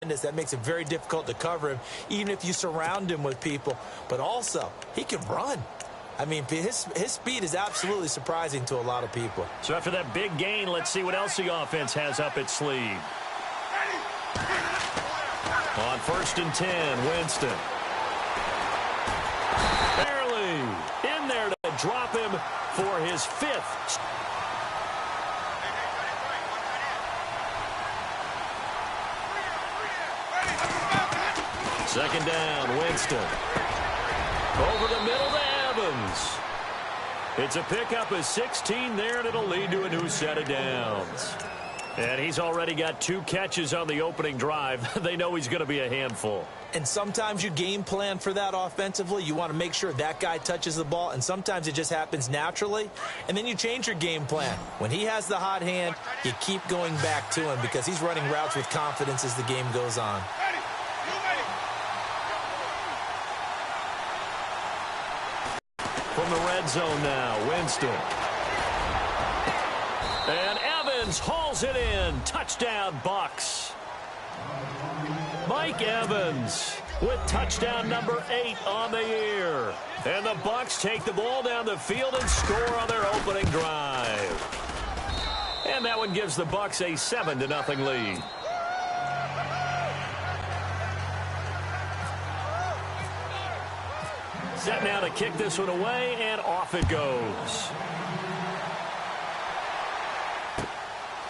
That makes it very difficult to cover him, even if you surround him with people. But also, he can run. I mean, his speed is absolutely surprising to a lot of people. So after that big gain, let's see what else the offense has up its sleeve. On 1st and 10, Winston. Barely in there to drop him for his 5th. Second down, Winston. Over the middle to Evans. It's a pickup of 16 there, and it'll lead to a new set of downs. And he's already got 2 catches on the opening drive. They know he's going to be a handful. And sometimes you game plan for that offensively. You want to make sure that guy touches the ball, and sometimes it just happens naturally. And then you change your game plan. When he has the hot hand, you keep going back to him because he's running routes with confidence as the game goes on. From the red zone now, Winston. And Evans hauls it in. Touchdown, Bucks. Mike Evans with touchdown number 8 on the year. And the Bucks take the ball down the field and score on their opening drive. And that one gives the Bucks a 7-0 lead. Set now to kick this one away, and off it goes.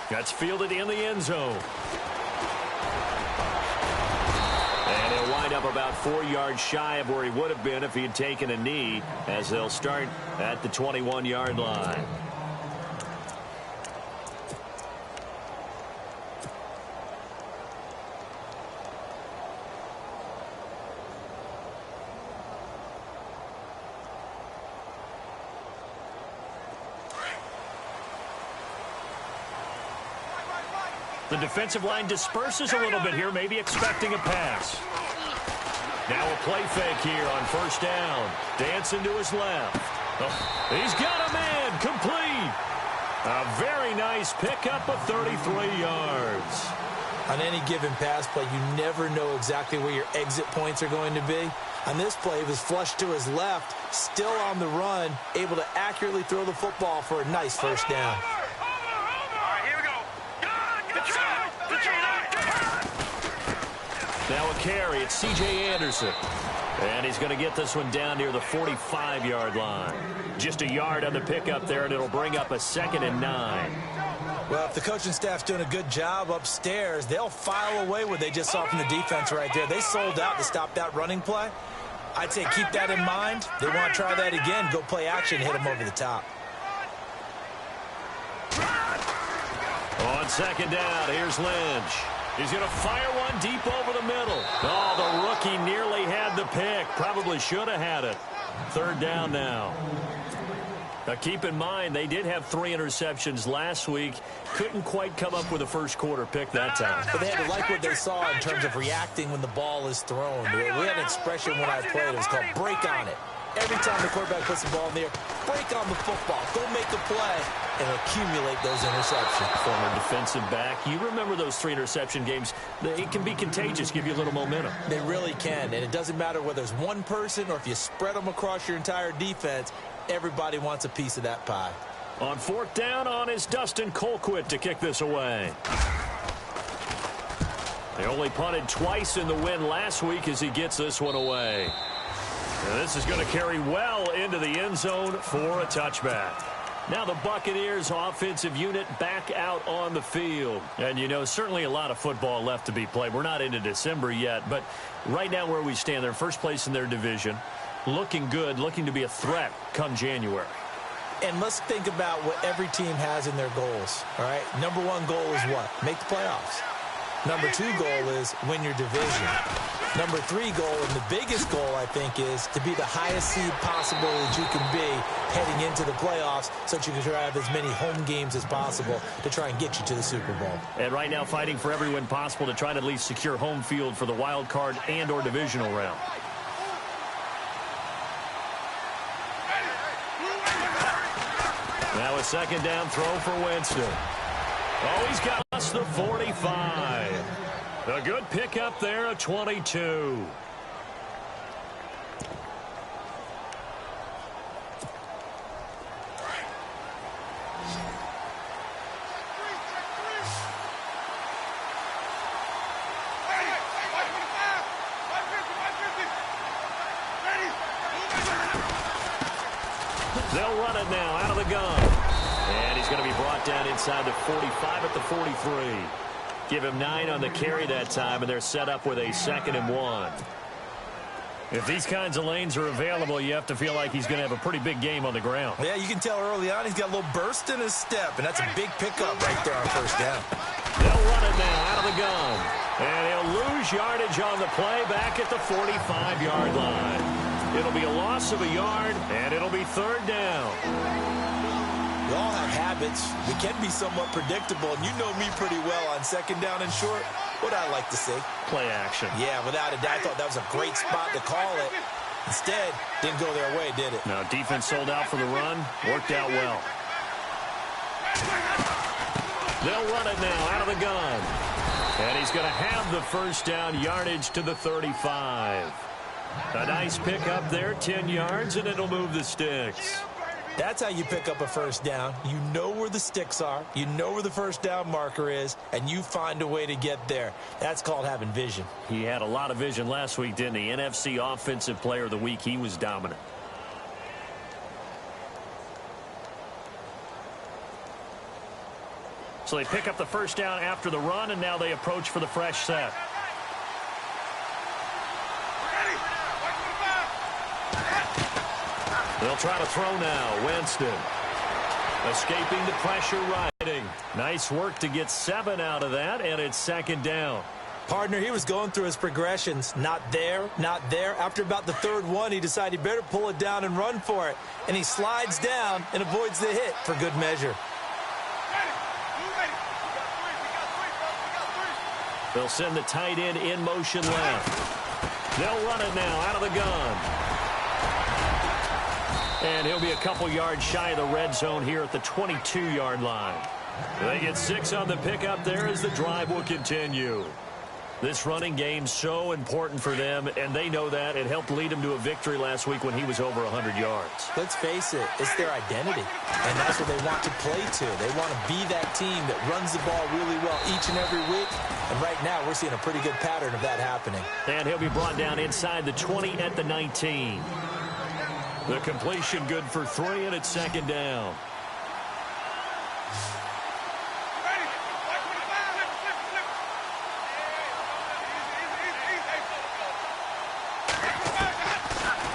That's fielded in the end zone. And he'll wind up about 4 yards shy of where he would have been if he had taken a knee, as they'll start at the 21-yard line. The defensive line disperses a little bit here, maybe expecting a pass. Now a play fake here on 1st down. Dancing to his left. Oh, he's got a man, complete. A very nice pickup of 33 yards. On any given pass play, you never know exactly where your exit points are going to be. On this play, he was flushed to his left, still on the run, able to accurately throw the football for a nice 1st down. Now a carry, it's C.J. Anderson. And he's going to get this one down near the 45-yard line. Just a yard on the pickup there, and it'll bring up a 2nd and 9. Well, if the coaching staff's doing a good job upstairs, they'll file away what they just saw from the defense right there. They sold out to stop that running play. I'd say keep that in mind. They want to try that again, go play action, hit them over the top. On 2nd down, here's Lynch. He's going to fire one deep over the middle. Oh, the rookie nearly had the pick. Probably should have had it. 3rd down now. Now, keep in mind, they did have 3 interceptions last week. Couldn't quite come up with a first-quarter pick that time. But they had to like what they saw in terms of reacting when the ball is thrown. We had an expression when I played. It was called break on it. Every time the quarterback puts the ball in the air, break on the football. Go make a play and accumulate those interceptions. Former defensive back. You remember those 3 interception games. It can be contagious, give you a little momentum. They really can, and it doesn't matter whether it's one person or if you spread them across your entire defense. Everybody wants a piece of that pie. On 4th down, on is Dustin Colquitt to kick this away. They only punted twice in the win last week as he gets this one away. And this is going to carry well into the end zone for a touchback. Now the Buccaneers offensive unit back out on the field. And, you know, certainly a lot of football left to be played. We're not into December yet, but right now where we stand, they're first place in their division. Looking good, looking to be a threat come January. And let's think about what every team has in their goals, all right? Number 1 goal is what? Make the playoffs. Number 2 goal is win your division. Number 3 goal, and the biggest goal, I think, is to be the highest seed possible that you can be heading into the playoffs so that you can try to have as many home games as possible to try and get you to the Super Bowl. And right now fighting for every win possible to try to at least secure home field for the wild card and or divisional round. Now a 2nd down throw for Winston. Oh, he's got us the 45. A good pickup there, a 22. They'll run it now out of the gun. And he's going to be brought down inside the 45 at the 43. Give him 9 on the carry that time, and they're set up with a 2nd and 1. If these kinds of lanes are available, you have to feel like he's going to have a pretty big game on the ground. Yeah, you can tell early on he's got a little burst in his step, and that's a big pickup right there on first down. They'll run it now out of the gun. And he'll lose yardage on the play back at the 45-yard line. It'll be a loss of a yard, and it'll be 3rd down. We all have habits. We can be somewhat predictable, and you know me pretty well on 2nd down and short. What I like to say? Play action. Yeah, without a doubt, I thought that was a great spot to call it. Instead, didn't go their way, did it? Now, defense sold out for the run. Worked out well. They'll run it now out of the gun. And he's going to have the 1st down, yardage to the 35. A nice pickup there, 10 yards, and it'll move the sticks. That's how you pick up a 1st down. You know where the sticks are. You know where the 1st down marker is, and you find a way to get there. That's called having vision. He had a lot of vision last week, didn't he? NFC Offensive Player of the Week. He was dominant. So they pick up the 1st down after the run, and now they approach for the fresh set. They'll try to throw now. Winston escaping the pressure riding. Nice work to get 7 out of that, and it's 2nd down. Partner, he was going through his progressions. Not there, not there. After about the 3rd one, he decided he better pull it down and run for it. And he slides down and avoids the hit for good measure. They'll send the tight end in motion left. They'll run it now out of the gun. And he'll be a couple yards shy of the red zone here at the 22-yard line. They get 6 on the pickup there as the drive will continue. This running game so important for them, and they know that. It helped lead them to a victory last week when he was over 100 yards. Let's face it, it's their identity, and that's what they want to play to. They want to be that team that runs the ball really well each and every week, and right now we're seeing a pretty good pattern of that happening. And he'll be brought down inside the 20 at the 19. The completion good for 3, and it's 2nd down.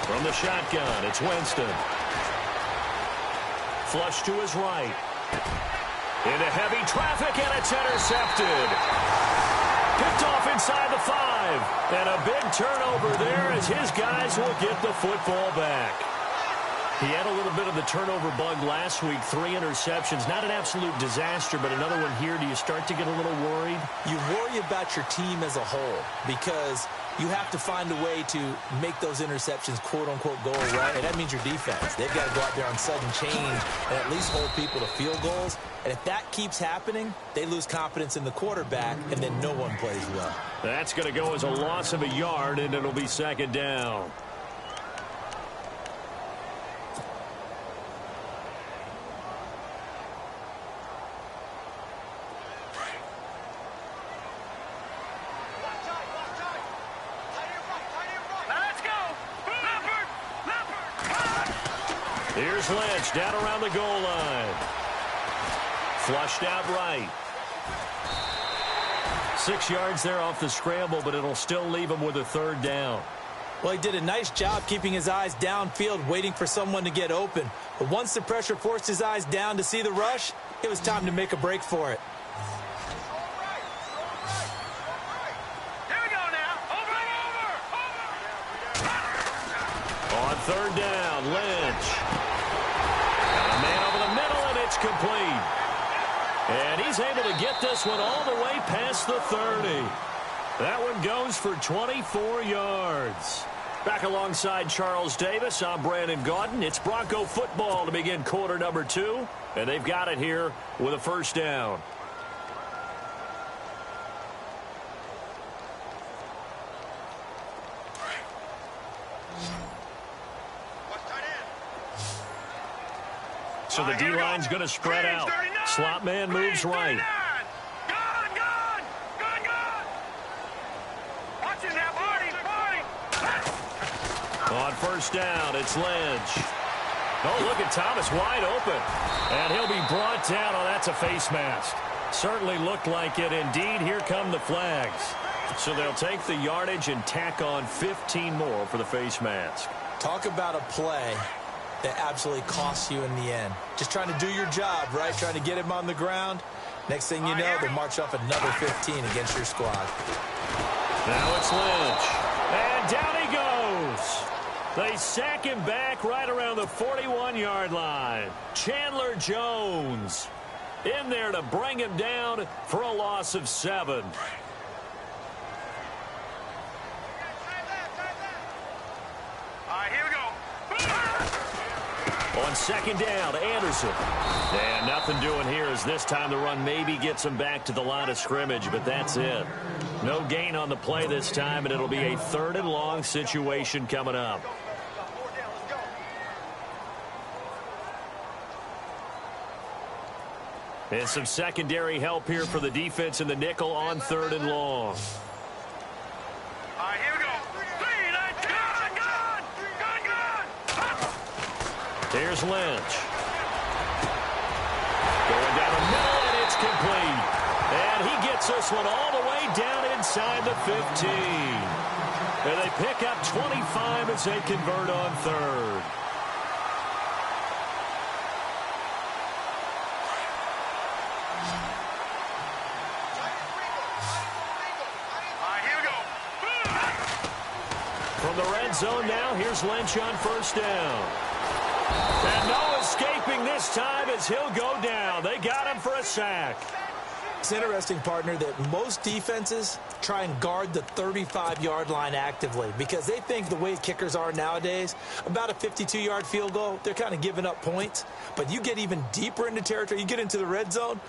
From the shotgun, it's Winston. Flush to his right. Into heavy traffic, and it's intercepted. Picked off inside the 5. And a big turnover there as his guys will get the football back. He had a little bit of the turnover bug last week. 3 interceptions. Not an absolute disaster, but another one here. Do you start to get a little worried? You worry about your team as a whole because you have to find a way to make those interceptions, quote-unquote, go away. And that means your defense. They've got to go out there on sudden change and at least hold people to field goals. And if that keeps happening, they lose confidence in the quarterback, and then no one plays well. That's going to go as a loss of a yard, and it'll be 2nd down. Here's Lynch down around the goal line. Flushed out right. 6 yards there off the scramble, but it'll still leave him with a 3rd down. Well, he did a nice job keeping his eyes downfield, waiting for someone to get open. But once the pressure forced his eyes down to see the rush, it was time to make a break for it. Here we go now. Over. On 3rd down, Lynch. Got a man over the middle, and it's complete. And he's able to get this one all the way past the 30. That one goes for 24 yards. Back alongside Charles Davis, I'm Brandon Gaudin. It's Bronco football to begin quarter number 2, and they've got it here with a 1st down. So the D-line's going to spread out. Slot man moves right. On first down, it's Lynch. Oh, look at Thomas wide open. And he'll be brought down. Oh, that's a face mask. Certainly looked like it. Indeed, here come the flags. So they'll take the yardage and tack on 15 more for the face mask. Talk about a play that absolutely costs you in the end. Just trying to do your job, right? Trying to get him on the ground. Next thing you know, they march off another 15 against your squad. Now it's Lynch. And down he goes. They sack him back right around the 41-yard line. Chandler Jones in there to bring him down for a loss of 7. On second down, Anderson. And nothing doing here as this time the run maybe gets him back to the line of scrimmage, but that's it. No gain on the play this time, and it'll be a 3rd and long situation coming up. And some secondary help here for the defense in the nickel on 3rd and long. Here's Lynch. Going down the middle, and it's complete. And he gets this one all the way down inside the 15. And they pick up 25 as they convert on 3rd. From the red zone now, here's Lynch on first down. And no escaping this time as he'll go down. They got him for a sack. It's interesting, partner, that most defenses try and guard the 35-yard line actively because they think the way kickers are nowadays, about a 52-yard field goal, they're kind of giving up points. But you get even deeper into territory, you get into the red zone,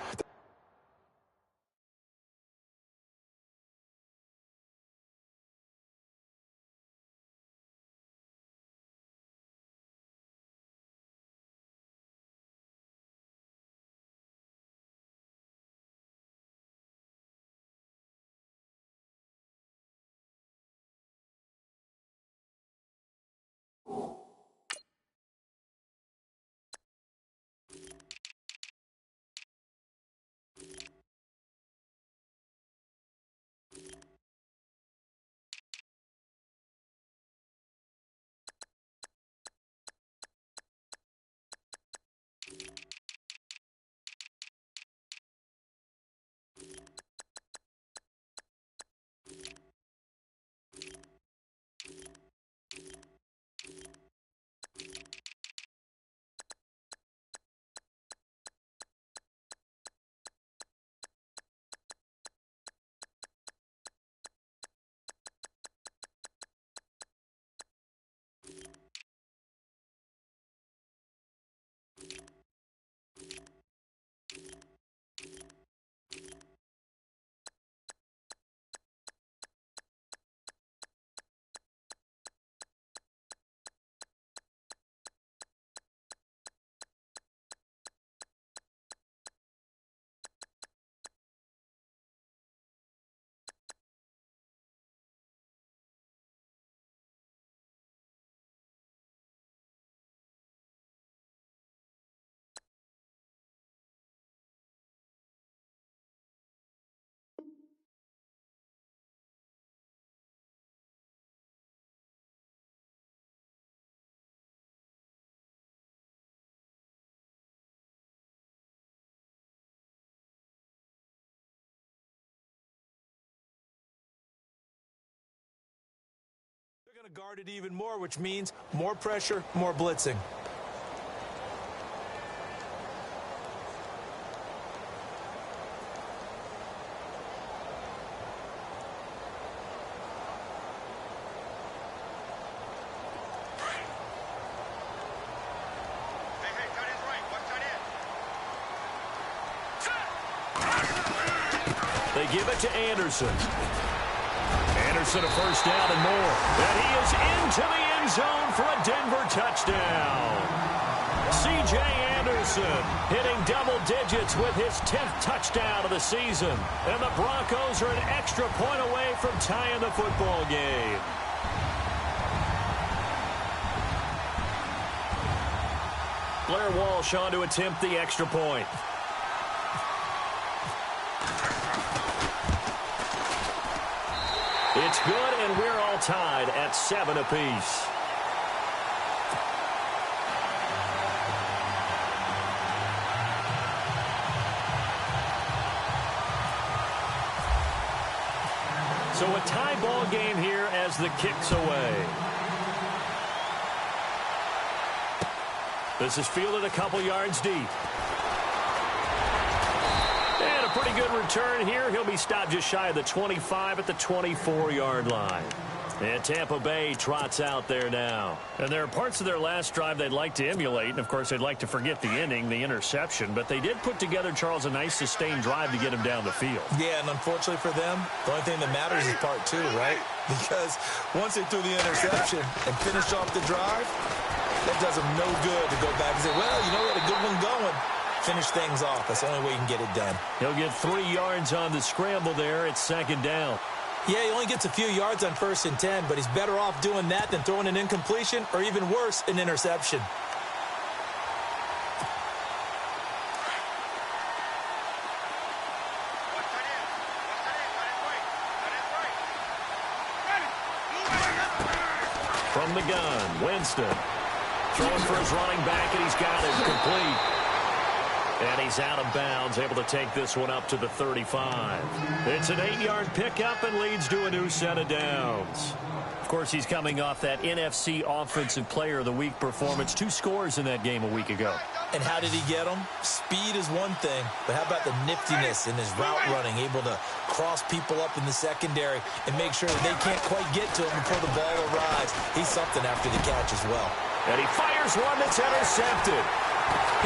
they're going to guard it even more, which means more pressure, more blitzing. They give it to Anderson. Anderson a first down and more. And he is into the end zone for a Denver touchdown. C.J. Anderson hitting double digits with his 10th touchdown of the season. And the Broncos are an extra point away from tying the football game. Blair Walsh on to attempt the extra point. It's good, and we're all tied at 7 apiece. So a tie ball game here as the kick's away. This is fielded a couple yards deep. And a pretty good return here. He'll be stopped just shy of the 25 at the 24-yard line. And Tampa Bay trots out there now. And there are parts of their last drive they'd like to emulate. And, of course, they'd like to forget the inning, the interception. But they did put together, Charles, a nice sustained drive to get him down the field. Yeah, and unfortunately for them, the only thing that matters is part 2, right? Because once they threw the interception and finished off the drive, that does them no good to go back and say, well, you know, we had a good one going. Finish things off. That's the only way you can get it done. He'll get 3 yards on the scramble there. It's 2nd down. Yeah, he only gets a few yards on 1st and 10, but he's better off doing that than throwing an incompletion or even worse, an interception. From the gun, Winston. Throwing for his running back, and he's got it complete. And he's out of bounds, able to take this one up to the 35. It's an 8-yard pickup and leads to a new set of downs. Of course, he's coming off that NFC Offensive Player of the Week performance. 2 scores in that game a week ago. And how did he get them? Speed is one thing, but how about the niftiness in his route running, able to cross people up in the secondary and make sure that they can't quite get to him before the ball arrives. He's something after the catch as well. And he fires one that's intercepted.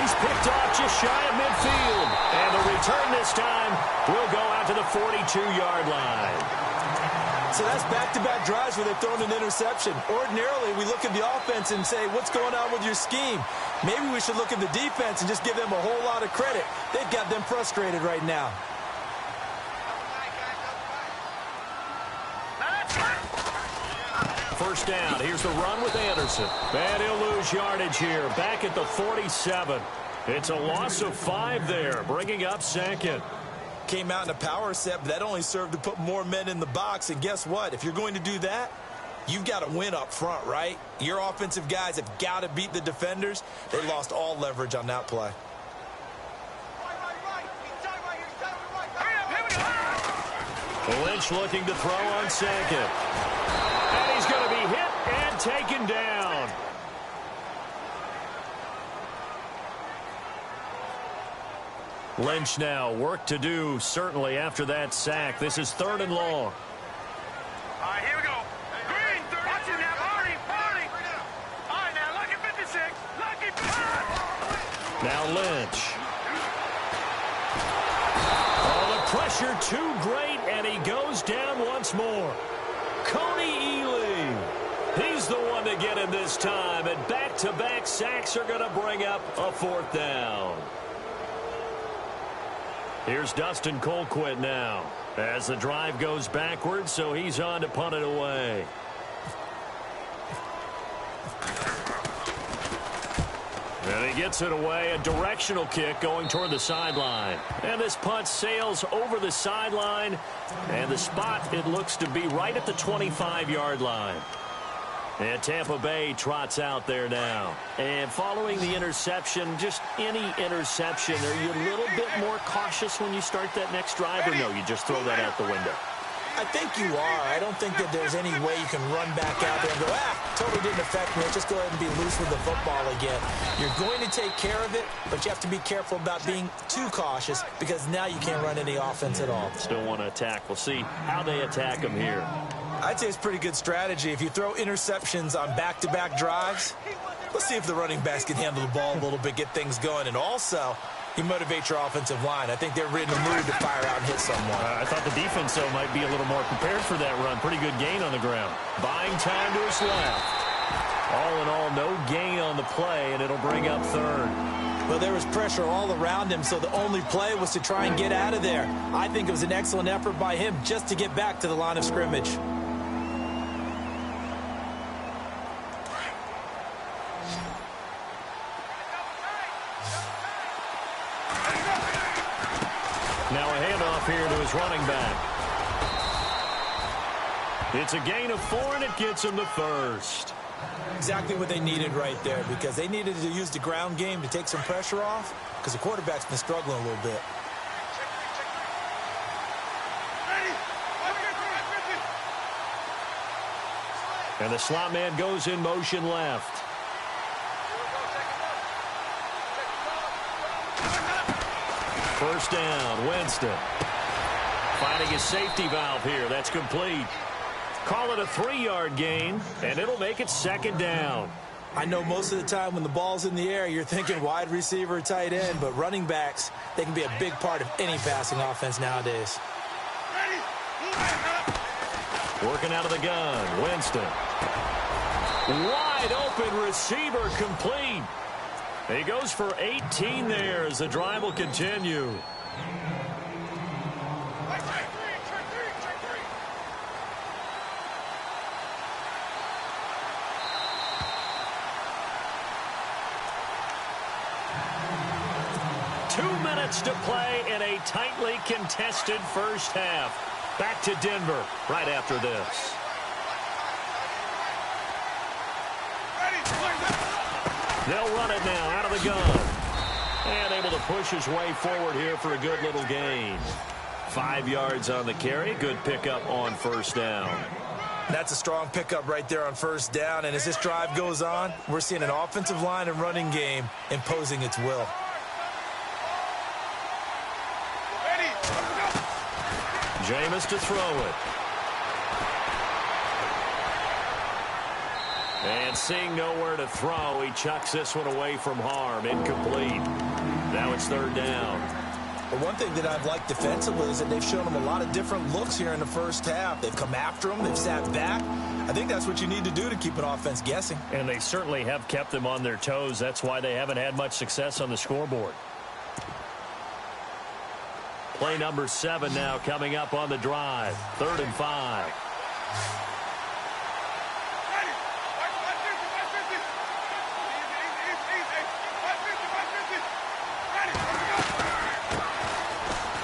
He's picked off just shy of midfield. And the return this time will go out to the 42-yard line. So that's back-to-back drives where they've thrown an interception. Ordinarily, we look at the offense and say, what's going on with your scheme? Maybe we should look at the defense and just give them a whole lot of credit. They've got them frustrated right now. First down. Here's the run with Anderson. And he'll lose yardage here. Back at the 47. It's a loss of 5 there, bringing up 2nd. Came out in a power set, but that only served to put more men in the box. And guess what? If you're going to do that, you've got to win up front, right? Your offensive guys have got to beat the defenders. They lost all leverage on that play. Lynch looking to throw on 2nd. And he's going to be hit and taken down. Lynch now, work to do, certainly, after that sack. This is 3rd and long. All right, here we go. Green, watch it now, Barney. All right, now, lucky 56. Lucky 56. Now Lynch. Oh, the pressure too great, and he goes down once more. Coney Ely. He's the one to get him this time, and back-to-back sacks are going to bring up a 4th down. Here's Dustin Colquitt now as the drive goes backwards, so he's on to punt it away. And he gets it away, a directional kick going toward the sideline. And this punt sails over the sideline, and the spot, it looks to be right at the 25-yard line. And Tampa Bay trots out there now. And following the interception, just any interception, are you a little bit more cautious when you start that next drive, or no, you just throw that out the window? I think you are. I don't think that there's any way you can run back out there and go, totally didn't affect me. Just go ahead and be loose with the football again. You're going to take care of it, but you have to be careful about being too cautious because now you can't run any offense at all. Still want to attack. We'll see how they attack him here. I'd say it's pretty good strategy. If you throw interceptions on back-to-back drives, let's see if the running backs can handle the ball a little bit, get things going. And also, you motivate your offensive line. I think they're in the mood to fire out and hit someone. I thought the defense, though, might be a little more prepared for that run. Pretty good gain on the ground. Buying time to his left. All in all, no gain on the play, and it'll bring up third. Well, there was pressure all around him, so the only play was to try and get out of there. I think it was an excellent effort by him just to get back to the line of scrimmage. Now a handoff here to his running back. It's a gain of 4, and it gets him the first. Exactly what they needed right there, because they needed to use the ground game to take some pressure off, because the quarterback's been struggling a little bit. And the slot man goes in motion left. First down, Winston. Finding his safety valve here. That's complete. Call it a 3-yard gain, and it'll make it second down. I know most of the time when the ball's in the air, you're thinking wide receiver, tight end, but running backs, they can be a big part of any passing offense nowadays. Working out of the gun, Winston. Wide open receiver complete. He goes for 18 there as the drive will continue. To play in a tightly contested first half. Back to Denver right after this. They'll run it now out of the gun. And able to push his way forward here for a good little gain. 5 yards on the carry. Good pickup on first down. That's a strong pickup right there on first down. And as this drive goes on, we're seeing an offensive line and running game imposing its will. Jameis to throw it. And seeing nowhere to throw, he chucks this one away from harm. Incomplete. Now it's third down. But one thing that I've liked defensively is that they've shown them a lot of different looks here in the first half. They've come after them. They've sat back. I think that's what you need to do to keep an offense guessing. And they certainly have kept them on their toes. That's why they haven't had much success on the scoreboard. Play number 7 now coming up on the drive. 3rd and 5.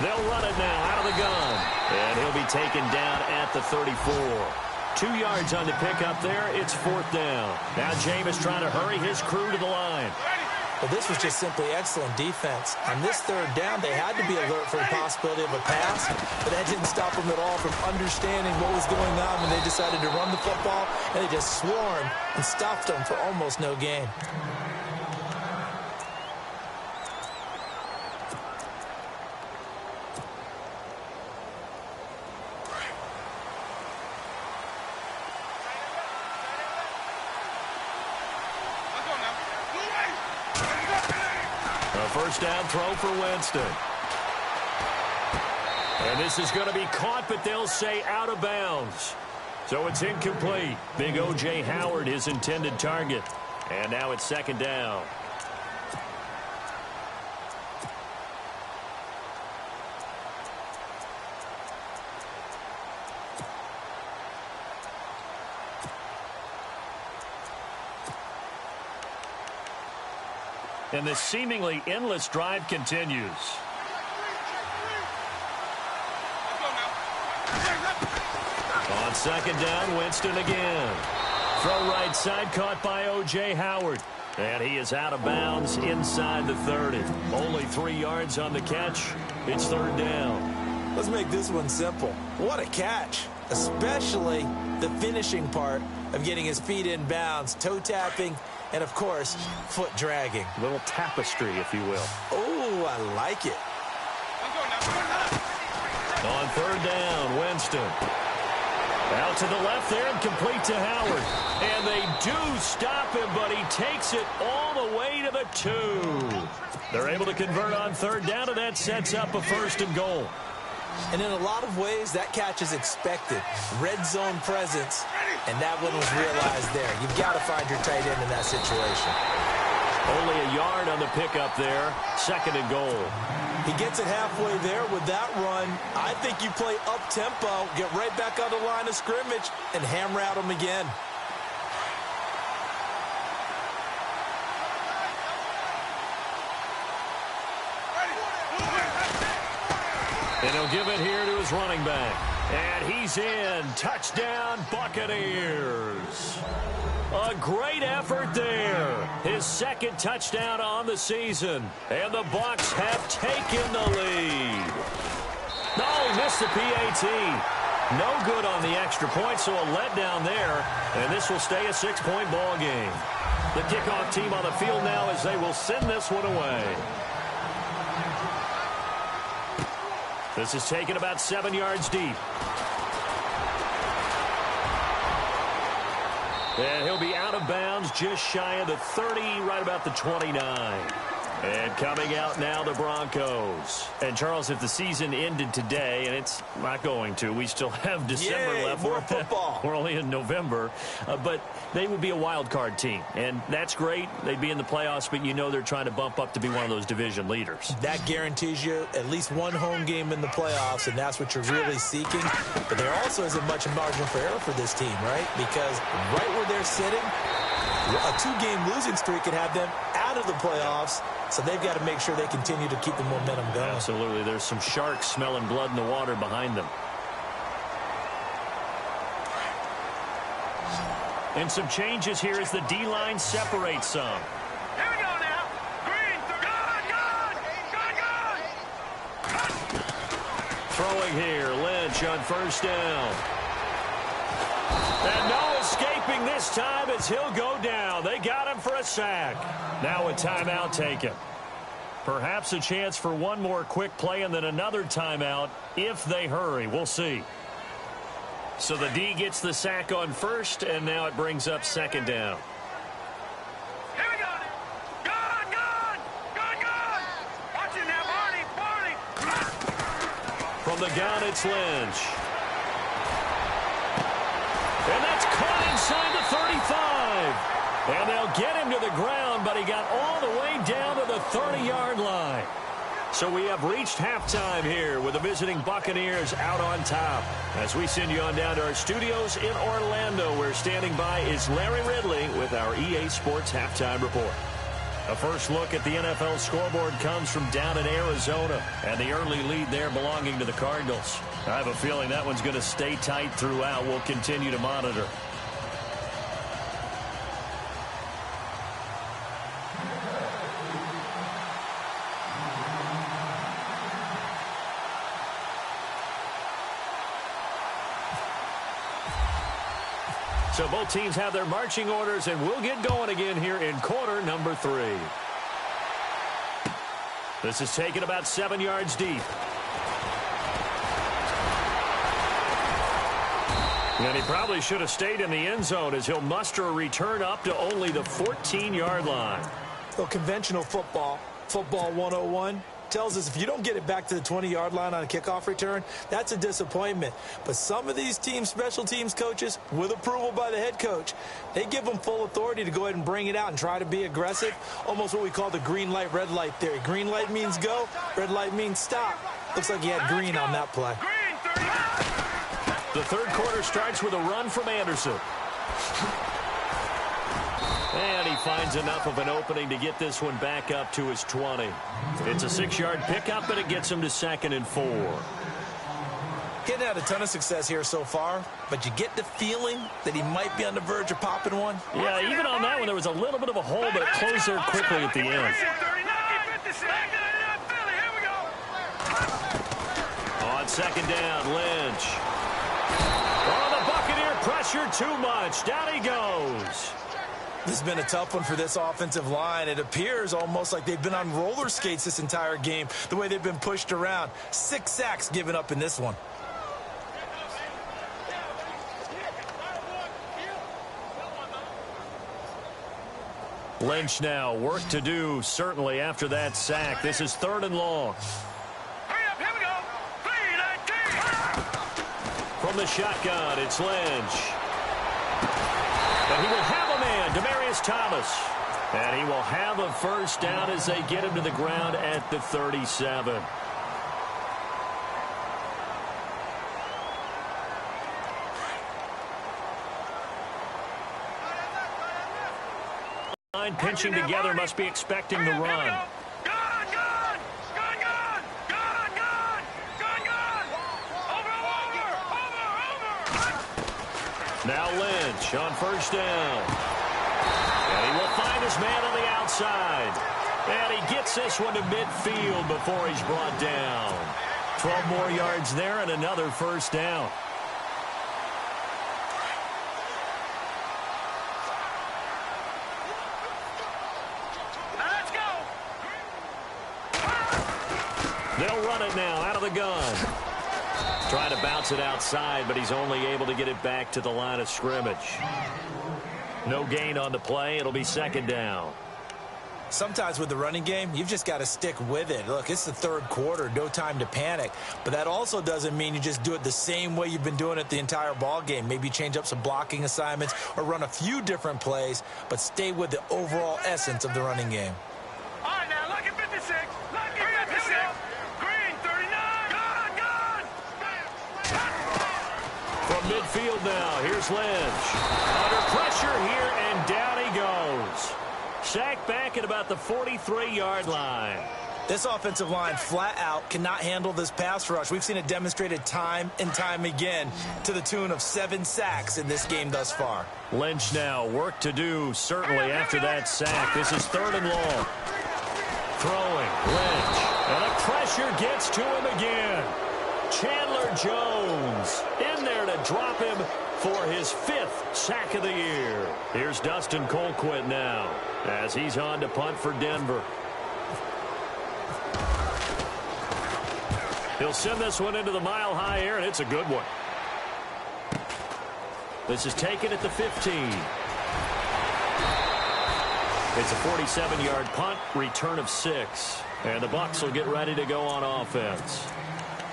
They'll run it now out of the gun. And he'll be taken down at the 34. 2 yards on the pickup there. It's 4th down. Now Jameis trying to hurry his crew to the line. Well, this was just simply excellent defense. On this 3rd down, they had to be alert for the possibility of a pass, but that didn't stop them at all from understanding what was going on when they decided to run the football, and they just swarmed and stopped them for almost no gain. First down throw for Winston. And this is going to be caught, but they'll say out of bounds. So it's incomplete. Big O.J. Howard, his intended target. And now it's 2nd down. And this seemingly endless drive continues. On 2nd down, Winston again. Throw right side, caught by O.J. Howard. And he is out of bounds inside the 30. Only 3 yards on the catch. It's 3rd down. Let's make this one simple. What a catch, especially the finishing part of getting his feet in bounds, toe tapping, and, of course, foot dragging. A little tapestry, if you will. Oh, I like it. On 3rd down, Winston. Out to the left there and complete to Howard. And they do stop him, but he takes it all the way to the 2. They're able to convert on 3rd down, and that sets up a 1st and goal. And in a lot of ways, that catch is expected. Red zone presence. And that one was realized there. You've got to find your tight end in that situation. Only a yard on the pickup there. 2nd and goal. He gets it halfway there with that run. I think you play up-tempo, get right back on the line of scrimmage, and hammer at him again. And he'll give it here to his running back. And he's in. Touchdown, Buccaneers. A great effort there. His 2nd touchdown on the season. And the Bucs have taken the lead. No, he missed the PAT. No good on the extra point, so a letdown there. And this will stay a 6-point ball game. The kickoff team on the field now as they will send this one away. This is taken about 7 yards deep. And he'll be out of bounds just shy of the 30, right about the 29. And coming out now, the Broncos. And, Charles, if the season ended today, and it's not going to, we still have December left. More football. We're only in November. But they would be a wild card team. And that's great. They'd be in the playoffs, but you know they're trying to bump up to be one of those division leaders. That guarantees you at least one home game in the playoffs, and that's what you're really seeking. But there also isn't much margin for error for this team, right? Because right where they're sitting, a 2-game losing streak could have them out of the playoffs. So they've got to make sure they continue to keep the momentum going. Absolutely. There's some sharks smelling blood in the water behind them. And some changes here as the D-line separates some. Here we go now. Green, gone. Throwing here. Lynch on 1st down. And no escaping this time as he'll go down. They got him for a sack. Now a timeout taken. Perhaps a chance for one more quick play and then another timeout if they hurry. We'll see. So the D gets the sack on 1st, and now it brings up 2nd down. Here we go. Gone. Watch it now, Barney. From the gun, it's Lynch. And that's caught inside the 35. And they'll get him to the ground, but he got all the way down to the 30-yard line. So we have reached halftime here with the visiting Buccaneers out on top. As we send you on down to our studios in Orlando, where standing by is Larry Ridley with our EA Sports Halftime Report. A first look at the NFL scoreboard comes from down in Arizona, and the early lead there belonging to the Cardinals. I have a feeling that one's going to stay tight throughout. We'll continue to monitor. So both teams have their marching orders, and we'll get going again here in quarter number 3. This is taken about 7 yards deep. And he probably should have stayed in the end zone as he'll muster a return up to only the 14-yard line. So conventional football 101, tells us if you don't get it back to the 20-yard line on a kickoff return, that's a disappointment. But some of these teams, special teams coaches, with approval by the head coach, they give them full authority to go ahead and bring it out and try to be aggressive, almost what we call the green light, red light theory. Green light means go, red light means stop. Looks like he had green on that play. The third quarter starts with a run from Anderson. And he finds enough of an opening to get this one back up to his 20. It's a 6-yard pickup, and it gets him to 2nd and 4. Getting had a ton of success here so far, but you get the feeling that he might be on the verge of popping one. Yeah, even on that one, there was a little bit of a hole, but it closed there quickly at the end. On 2nd down, Lynch. Oh, the Buccaneer pressure too much. Down he goes. This has been a tough one for this offensive line. It appears almost like they've been on roller skates this entire game, the way they've been pushed around. 6 sacks given up in this one. Lynch now, work to do, certainly, after that sack. This is 3rd and long. Hurry up, here we go. 3-19. From the shotgun, it's Lynch. Thomas. And he will have a first down as they get him to the ground at the 37. Pinching together, must be expecting the run. Now Lynch on first down. And he will find his man on the outside. And he gets this one to midfield before he's brought down. 12 more yards there and another first down. They'll run it now out of the gun. Trying to bounce it outside, but he's only able to get it back to the line of scrimmage. No gain on the play. It'll be second down. Sometimes with the running game, you've just got to stick with it. Look, it's the third quarter, no time to panic. But that also doesn't mean you just do it the same way you've been doing it the entire ball game. Maybe change up some blocking assignments or run a few different plays, but stay with the overall essence of the running game. All right, now, lucky 56. Lucky 56. Green, 39. Gun. From midfield now, here's Lynch. Under pressure here, and down he goes. Sacked back at about the 43-yard line. This offensive line flat out cannot handle this pass rush. We've seen it demonstrated time and time again to the tune of 7 sacks in this game thus far. Lynch now, work to do certainly after that sack. This is third and long. Throwing, Lynch, and the pressure gets to him again. Chandler Jones in there to drop him for his 5th sack of the year. Here's Dustin Colquitt now as he's on to punt for Denver. He'll send this one into the mile-high air, and it's a good one. This is taken at the 15. It's a 47-yard punt, return of 6. And the Bucs will get ready to go on offense.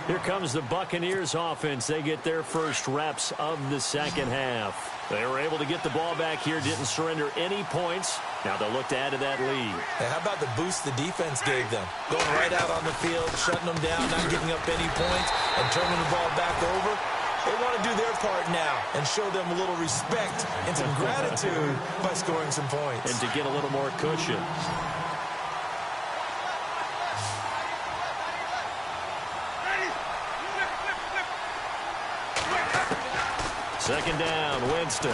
Here comes the Buccaneers offense. They get their first reps of the second half. They were able to get the ball back here, didn't surrender any points. Now they'll look to add to that lead. Hey, how about the boost the defense gave them? Going right out on the field, shutting them down, not giving up any points, and turning the ball back over. They want to do their part now and show them a little respect and some gratitude by scoring some points. And to get a little more cushion. Second down, Winston.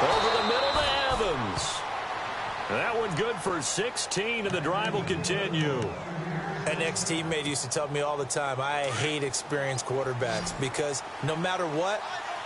Over the middle to Evans. That one good for 16, and the drive will continue. An ex-teammate used to tell me all the time, I hate experienced quarterbacks because no matter what,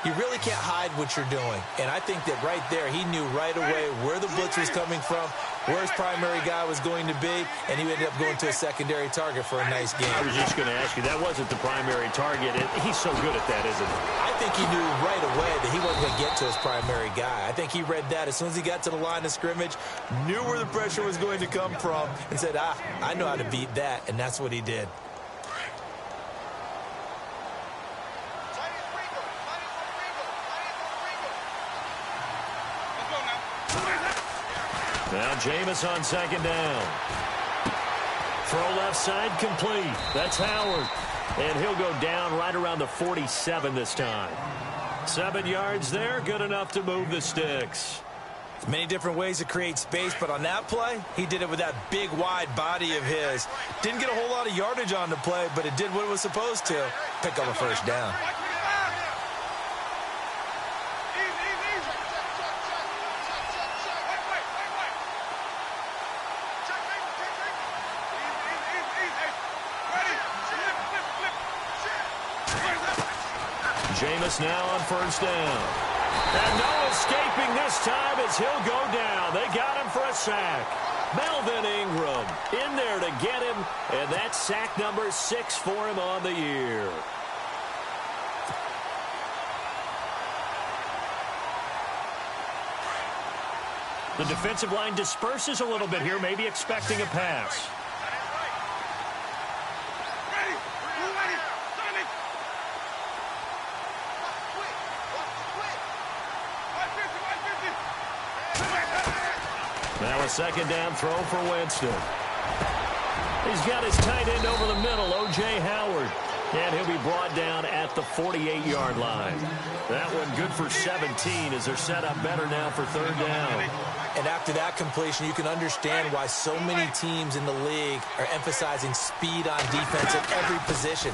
you really can't hide what you're doing. And I think that right there, he knew right away where the blitz was coming from, where his primary guy was going to be, and he ended up going to a secondary target for a nice game. I was just going to ask you, that wasn't the primary target. He's so good at that, isn't he? I think he knew right away that he wasn't going to get to his primary guy. I think he read that as soon as he got to the line of scrimmage, knew where the pressure was going to come from, and said, I know how to beat that, and that's what he did. Now Jameis on second down. Throw left side complete. That's Howard. And he'll go down right around the 47 this time. 7 yards there, good enough to move the sticks. Many different ways to create space, but on that play, he did it with that big, wide body of his. Didn't get a whole lot of yardage on the play, but it did what it was supposed to. Pick up a first down. Jameis now on first down. And no escaping this time as he'll go down. They got him for a sack. Melvin Ingram in there to get him, and that's sack number 6 for him on the year. The defensive line disperses a little bit here, maybe expecting a pass. Now a second down throw for Winston. He's got his tight end over the middle, O.J. Howard. And he'll be brought down at the 48-yard line. That one good for 17 as they're set up better now for third down. And after that completion, you can understand why so many teams in the league are emphasizing speed on defense at every position.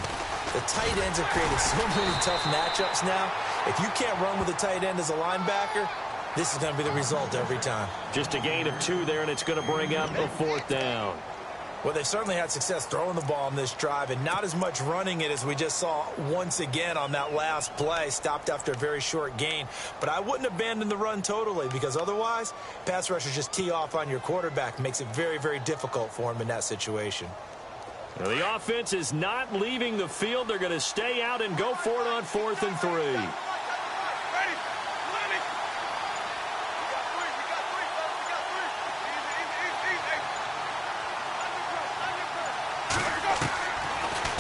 The tight ends have created so many tough matchups now. If you can't run with a tight end as a linebacker, this is going to be the result every time. Just a gain of 2 there, and it's going to bring up a fourth down. Well, they've certainly had success throwing the ball on this drive and not as much running it as we just saw once again on that last play. Stopped after a very short gain. But I wouldn't abandon the run totally because otherwise, pass rushers just tee off on your quarterback. Makes it very, very difficult for him in that situation. Now, the offense is not leaving the field. They're going to stay out and go for it on 4th and 3.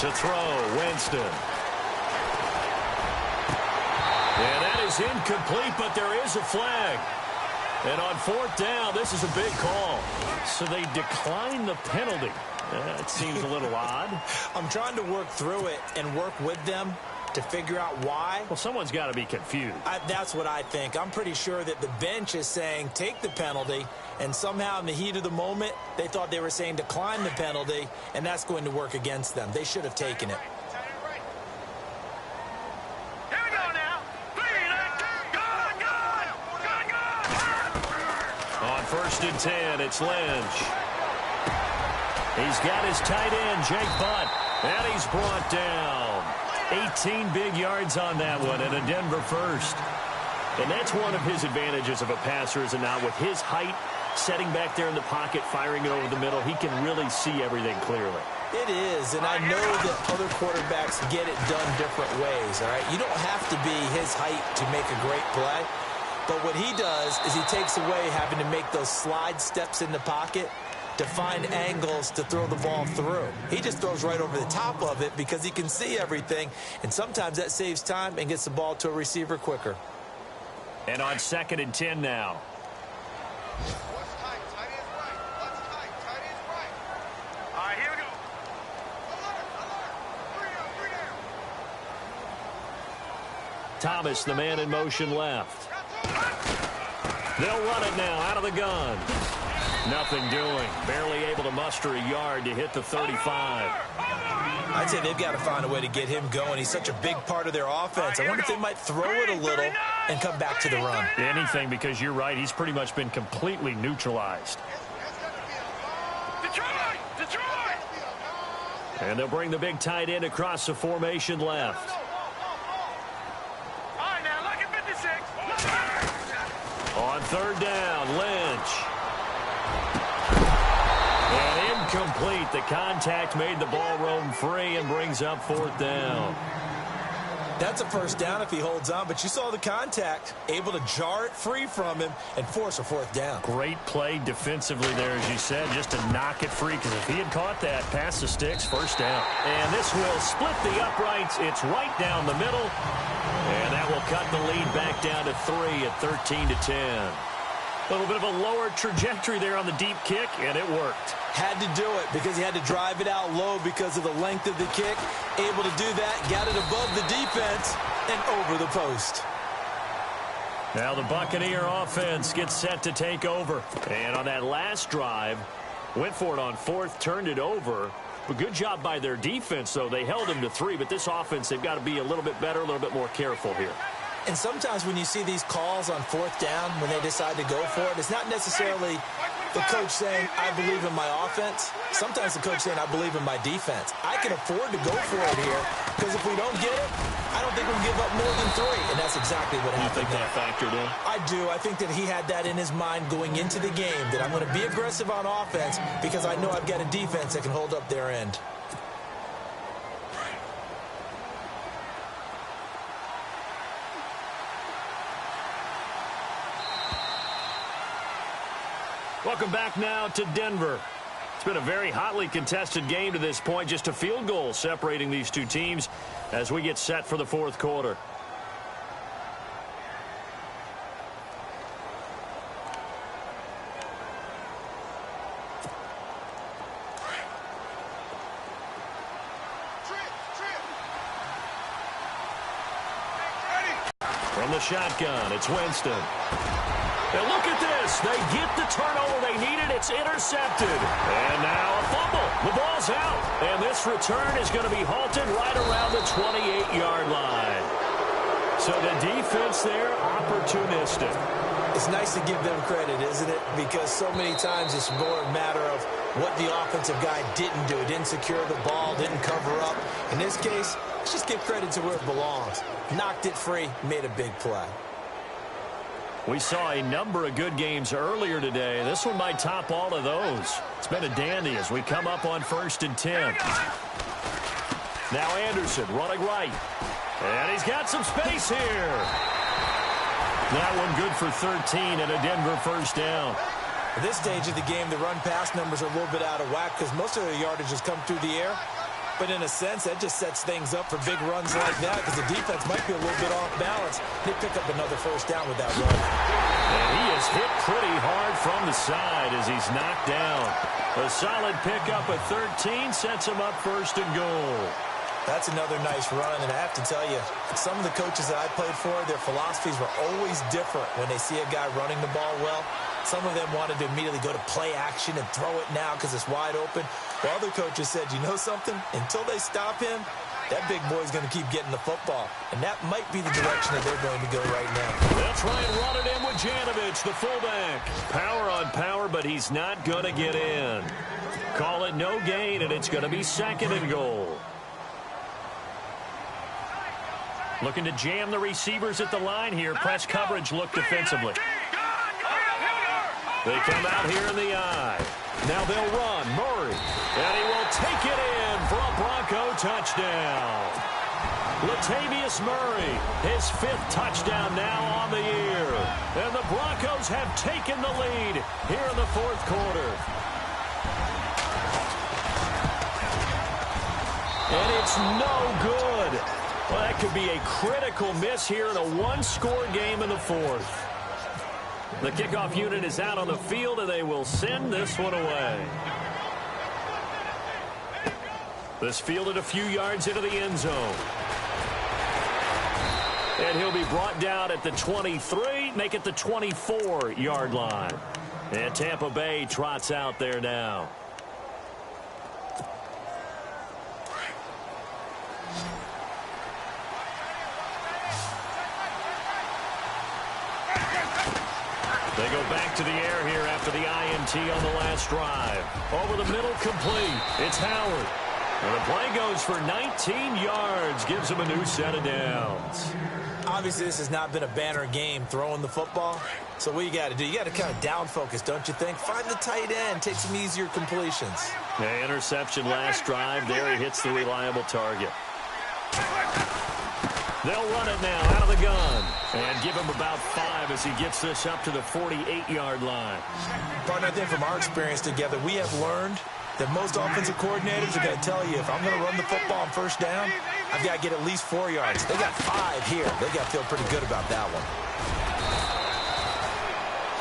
To throw, Winston. And that is incomplete, but there is a flag. And on 4th down, this is a big call. So they decline the penalty. That seems a little odd. I'm trying to work through it and work with them to figure out why. Well, someone's got to be confused. That's what I think. I'm pretty sure that the bench is saying take the penalty, and somehow in the heat of the moment, they thought they were saying decline the penalty, and that's going to work against them. They should have taken it. Here we go now. On 1st and 10, it's Lynch. He's got his tight end, Jake Butt, and he's brought down. 18 big yards on that one, and a Denver first. And that's one of his advantages of a passer, is it not? With his height, setting back there in the pocket, firing it over the middle, he can really see everything clearly. It is, and I know that other quarterbacks get it done different ways, all right? You don't have to be his height to make a great play, but what he does is he takes away having to make those slide steps in the pocket to find angles to throw the ball through. He just throws right over the top of it because he can see everything, and sometimes that saves time and gets the ball to a receiver quicker. And on 2nd and 10 now. What's tight? Tight end's right. What's tight? Tight end's right. All right, here we go. Alert! 3 down. Thomas, the man in motion left. They'll run it now out of the gun. Nothing doing. Barely able to muster a yard to hit the 35. I'd say they've got to find a way to get him going. He's such a big part of their offense. I wonder if they might throw it a little and come back to the run. Anything, because you're right. He's pretty much been completely neutralized. Detroit! And they'll bring the big tight end across the formation left. All right, now, look at 56. On 3rd down, Lynch. And incomplete. The contact made the ball roam free and brings up 4th down. That's a first down if he holds on, but you saw the contact, able to jar it free from him and force a 4th down. Great play defensively there, as you said, just to knock it free, because if he had caught that, past the sticks, first down. And this will split the uprights. It's right down the middle, and that will cut the lead back down to 3 at 13-10. A little bit of a lower trajectory there on the deep kick, and it worked. Had to do it because he had to drive it out low because of the length of the kick. Able to do that, got it above the defense and over the post. Now the Buccaneer offense gets set to take over. And on that last drive, went for it on 4th, turned it over. But good job by their defense, though. They held him to 3, but this offense, they've got to be a little bit better, a little bit more careful here. And sometimes when you see these calls on 4th down, when they decide to go for it, it's not necessarily the coach saying, I believe in my offense. Sometimes the coach saying, I believe in my defense. I can afford to go for it here because if we don't get it, I don't think we can give up more than 3. And that's exactly what happened. You think that factored in? I do. I think that he had that in his mind going into the game, that I'm going to be aggressive on offense because I know I've got a defense that can hold up their end. Welcome back now to Denver. It's been a very hotly contested game to this point. Just a field goal separating these two teams as we get set for the 4th quarter. From the shotgun, it's Winston. And look at this. They get the turnover they needed. It's intercepted. And now a fumble. The ball's out. And this return is going to be halted right around the 28-yard line. So the defense there, opportunistic. It's nice to give them credit, isn't it? Because so many times it's more a matter of what the offensive guy didn't do. Didn't secure the ball, didn't cover up. In this case, let's just give credit to where it belongs. Knocked it free, made a big play. We saw a number of good games earlier today. This one might top all of those. It's been a dandy as we come up on 1st and 10. Now Anderson running right. And he's got some space here. That one good for 13 and a Denver first down. At this stage of the game, the run-pass numbers are a little bit out of whack because most of the yardage has come through the air. But in a sense, that just sets things up for big runs like that because the defense might be a little bit off balance. They pick up another first down with that run. And he is hit pretty hard from the side as he's knocked down. A solid pickup at 13 sets him up 1st and goal. That's another nice run, and I have to tell you, some of the coaches that I played for, their philosophies were always different when they see a guy running the ball well. Some of them wanted to immediately go to play action and throw it now because it's wide open. While other coaches said, you know something? Until they stop him, that big boy's going to keep getting the football. And that might be the direction that they're going to go right now. They'll try and run it in with Janovich, the fullback. Power on power, but he's not going to get in. Call it no gain, and it's going to be 2nd and goal. Looking to jam the receivers at the line here. Press coverage look defensively. They come out here in the eye. Now they'll run. Murray. And he will take it in for a Bronco touchdown. Latavius Murray, his 5th touchdown now on the year. And the Broncos have taken the lead here in the 4th quarter. And it's no good. Well, that could be a critical miss here in a one-score game in the 4th. The kickoff unit is out on the field, and they will send this one away. This fielded a few yards into the end zone. And he'll be brought down at the 23, make it the 24-yard line. And Tampa Bay trots out there now. They go back to the air here after the INT on the last drive. Over the middle, complete. It's Howard. And the play goes for 19 yards. Gives him a new set of downs. Obviously, this has not been a banner game throwing the football. So what you got to do, you got to kind of down focus, don't you think? Find the tight end. Take some easier completions. The interception last drive. There he hits the reliable target. They'll run it now out of the gun. And give him about 5 as he gets this up to the 48-yard line. Partner, I think from our experience together, we have learned that most offensive coordinators are going to tell you, if I'm going to run the football on 1st down, I've got to get at least 4 yards. They got 5 here. They got to feel pretty good about that one.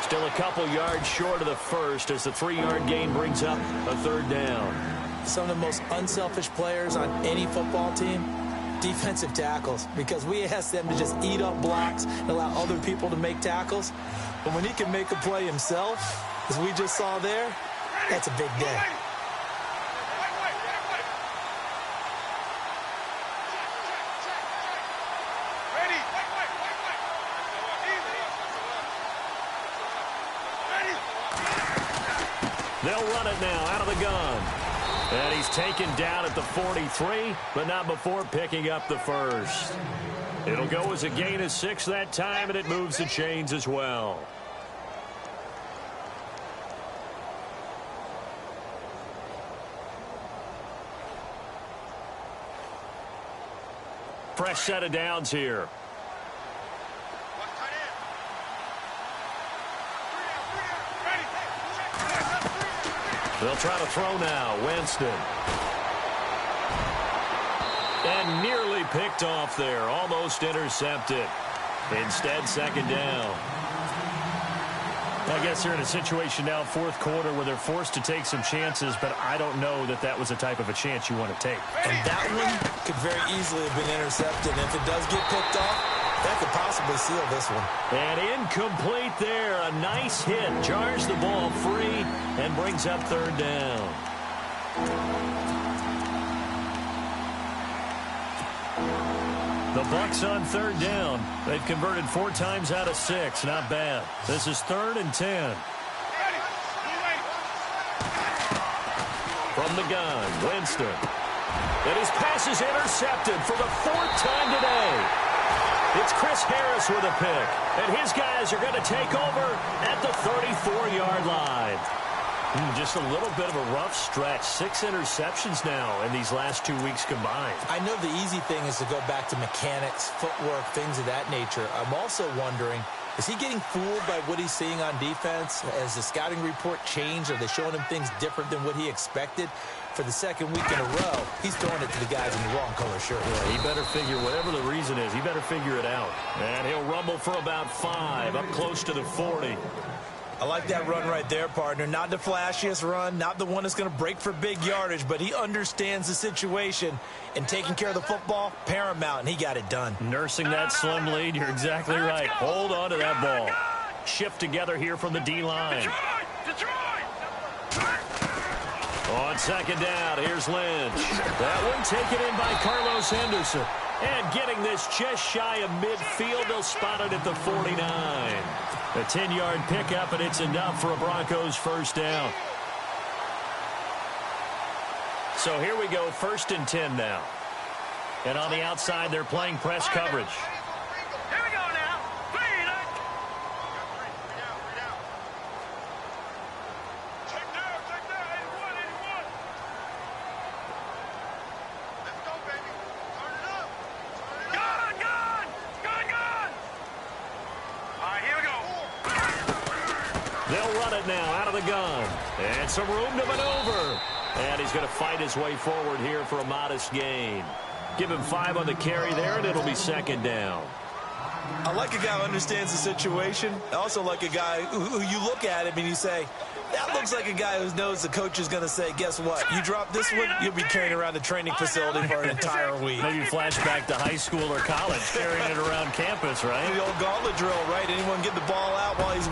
Still a couple yards short of the 1st as the 3-yard gain brings up a 3rd down. Some of the most unselfish players on any football team, defensive tackles, because we ask them to just eat up blocks and allow other people to make tackles. But when he can make a play himself, as we just saw there, that's a big day. They'll run it now out of the gun. And he's taken down at the 43, but not before picking up the 1st. It'll go as a gain of 6 that time, and it moves the chains as well. Fresh set of downs here. They'll try to throw now. Winston. And nearly picked off there. Almost intercepted. Instead, 2nd down. I guess they're in a situation now, 4th quarter, where they're forced to take some chances, but I don't know that that was the type of a chance you want to take. And that one could very easily have been intercepted. And if it does get picked off, That could possibly seal this one. And incomplete there. A nice hit. Jars the ball free and brings up third down. The Bucs on third down. They've converted 4 times out of 6. Not bad. This is 3rd and 10. From the gun, Winston. And his pass is intercepted for the 4th time today. It's Chris Harris with a pick. And his guys are going to take over at the 34-yard line. Just a little bit of a rough stretch. 6 interceptions now in these last 2 weeks combined. I know the easy thing is to go back to mechanics, footwork, things of that nature. I'm also wondering, is he getting fooled by what he's seeing on defense? Has the scouting report changed? Are they showing him things different than what he expected? For the 2nd week in a row, he's throwing it to the guys in the wrong color shirt. Yeah, he better figure, whatever the reason is, he better figure it out. And he'll rumble for about 5, up close to the 40. I like that run right there, partner. Not the flashiest run, not the one that's going to break for big yardage, but he understands the situation, and taking care of the football, paramount, and he got it done. Nursing that slim lead, you're exactly right. Hold on to that ball. Shift together here from the D-line. On 2nd down, here's Lynch. That one taken in by Carlos Henderson. And getting this just shy of midfield, they'll spot it at the 49. A 10-yard pickup, and it's enough for a Broncos first down. So here we go, 1st and 10 now. And on the outside, they're playing press coverage. Here we go now. 3. Check down. 81. Let's go, baby. Turn it up. Gun. All right, here we go. They'll run it now out of the gun. And some room to maneuver. And he's going to fight his way forward here for a modest gain. Give him 5 on the carry there, and it'll be 2nd down. I like a guy who understands the situation. I also like a guy who you look at him and you say, that looks like a guy who knows the coach is going to say, guess what? You drop this one, you'll be carrying around the training facility for an entire week. Maybe flashback to high school or college, carrying it around campus, right? The old gauntlet drill, right? Anyone get the ball out while he's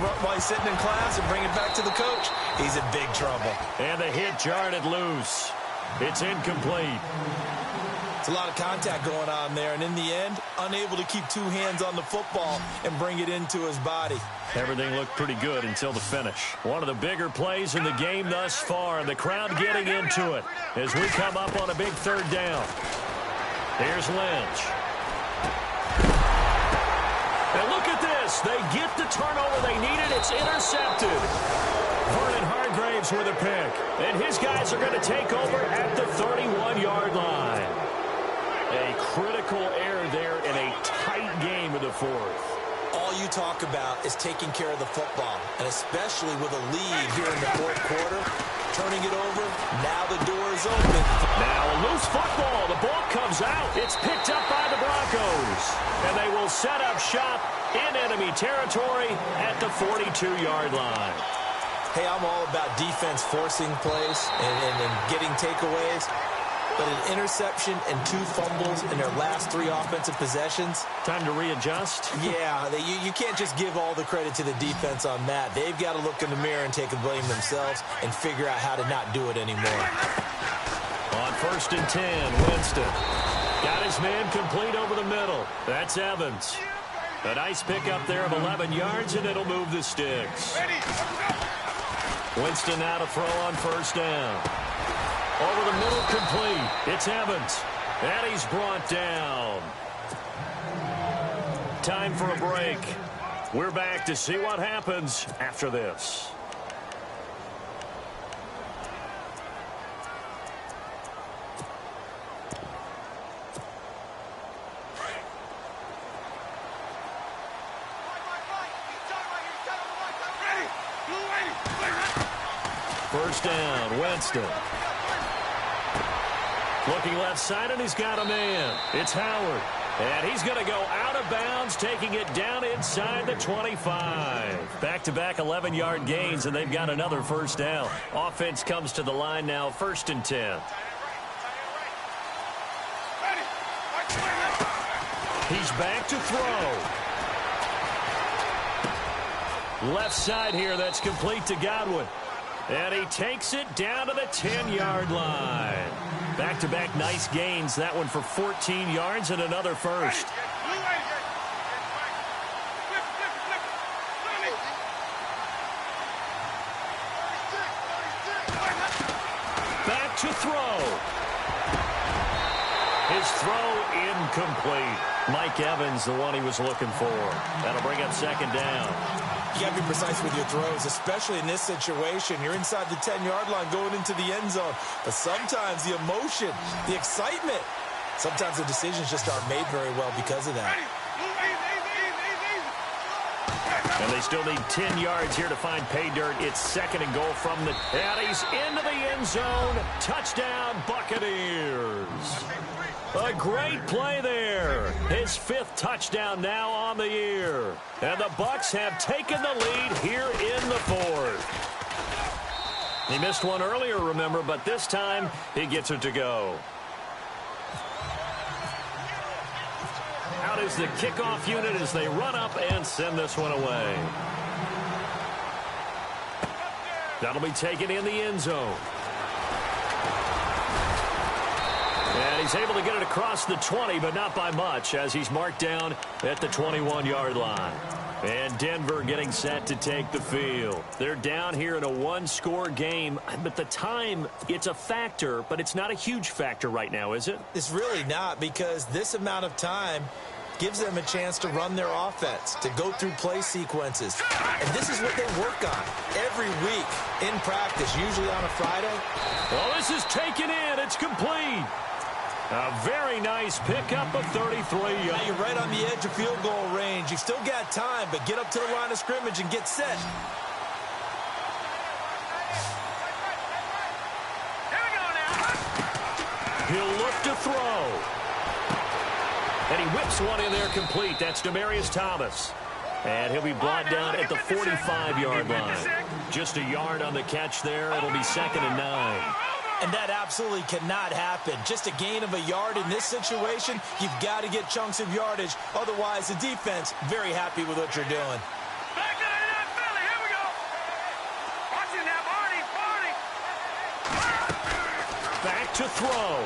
sitting in class and bring it back to the coach? He's in big trouble. And the hit jarred it loose. It's incomplete. It's a lot of contact going on there, and in the end, unable to keep 2 hands on the football and bring it into his body. Everything looked pretty good until the finish. One of the bigger plays in the game thus far, and the crowd getting into it as we come up on a big 3rd down. Here's Lynch. And look at this. They get the turnover they needed. It's intercepted. Vernon Hargraves with a pick. And his guys are going to take over at the 31-yard line. A critical error there in a tight game in the 4th. All you talk about is taking care of the football, and especially with a lead here in the 4th quarter, turning it over, now the door is open. Now a loose football, the ball comes out. It's picked up by the Broncos, and they will set up shop in enemy territory at the 42-yard line. Hey, I'm all about defense forcing plays and getting takeaways. But an interception and 2 fumbles in their last 3 offensive possessions. Time to readjust? Yeah, you can't just give all the credit to the defense on that. They've got to look in the mirror and take a blame themselves and figure out how to not do it anymore. On 1st and 10, Winston. Got his man complete over the middle. That's Evans. A nice pickup there of 11 yards, and it'll move the sticks. Winston now to throw on 1st down. Over the middle, complete. It's Evans. And he's brought down. Time for a break. We're back to see what happens after this. First down, Winston. Looking left side, and he's got a man. It's Howard. And he's going to go out of bounds, taking it down inside the 25. Back-to-back 11-yard gains, and they've got another first down. Offense comes to the line now, 1st and 10. He's back to throw. Left side here, that's complete to Godwin. And he takes it down to the 10-yard line. Back-to-back nice gains. That one for 14 yards and another first. Back to throw. His throw incomplete. Mike Evans, the one he was looking for. That'll bring up second down. You got to be precise with your throws, especially in this situation. You're inside the 10-yard line going into the end zone. But sometimes the emotion, the excitement, sometimes the decisions just aren't made very well because of that. And they still need 10 yards here to find pay dirt. It's second and goal from the... And he's into the end zone. Touchdown, Buccaneers. A great play there. His 5th touchdown now on the year. And the Bucs have taken the lead here in the 4th. He missed one earlier, remember, but this time he gets it to go. Out is the kickoff unit as they run up and send this one away. That'll be taken in the end zone. And he's able to get it across the 20, but not by much, as he's marked down at the 21-yard line. And Denver getting set to take the field. They're down here in a one-score game, but the time, it's a factor, but it's not a huge factor right now, is it? It's really not, because this amount of time gives them a chance to run their offense, to go through play sequences. And this is what they work on every week in practice, usually on a Friday. Well, this is taken in. It's complete. A very nice pickup of 33 yards. Now you're right on the edge of field goal range. You've still got time, but get up to the line of scrimmage and get set. Here we go now. He'll look to throw. And he whips one in there complete. That's Demaryius Thomas. And he'll be brought down at the 45-yard line. Just a yard on the catch there. It'll be second and 9. And that absolutely cannot happen. Just a gain of a yard in this situation, you've got to get chunks of yardage. Otherwise, the defense, very happy with what you're doing. Back to the net, Philly. Here we go. Watch it now, Barney. Back to throw.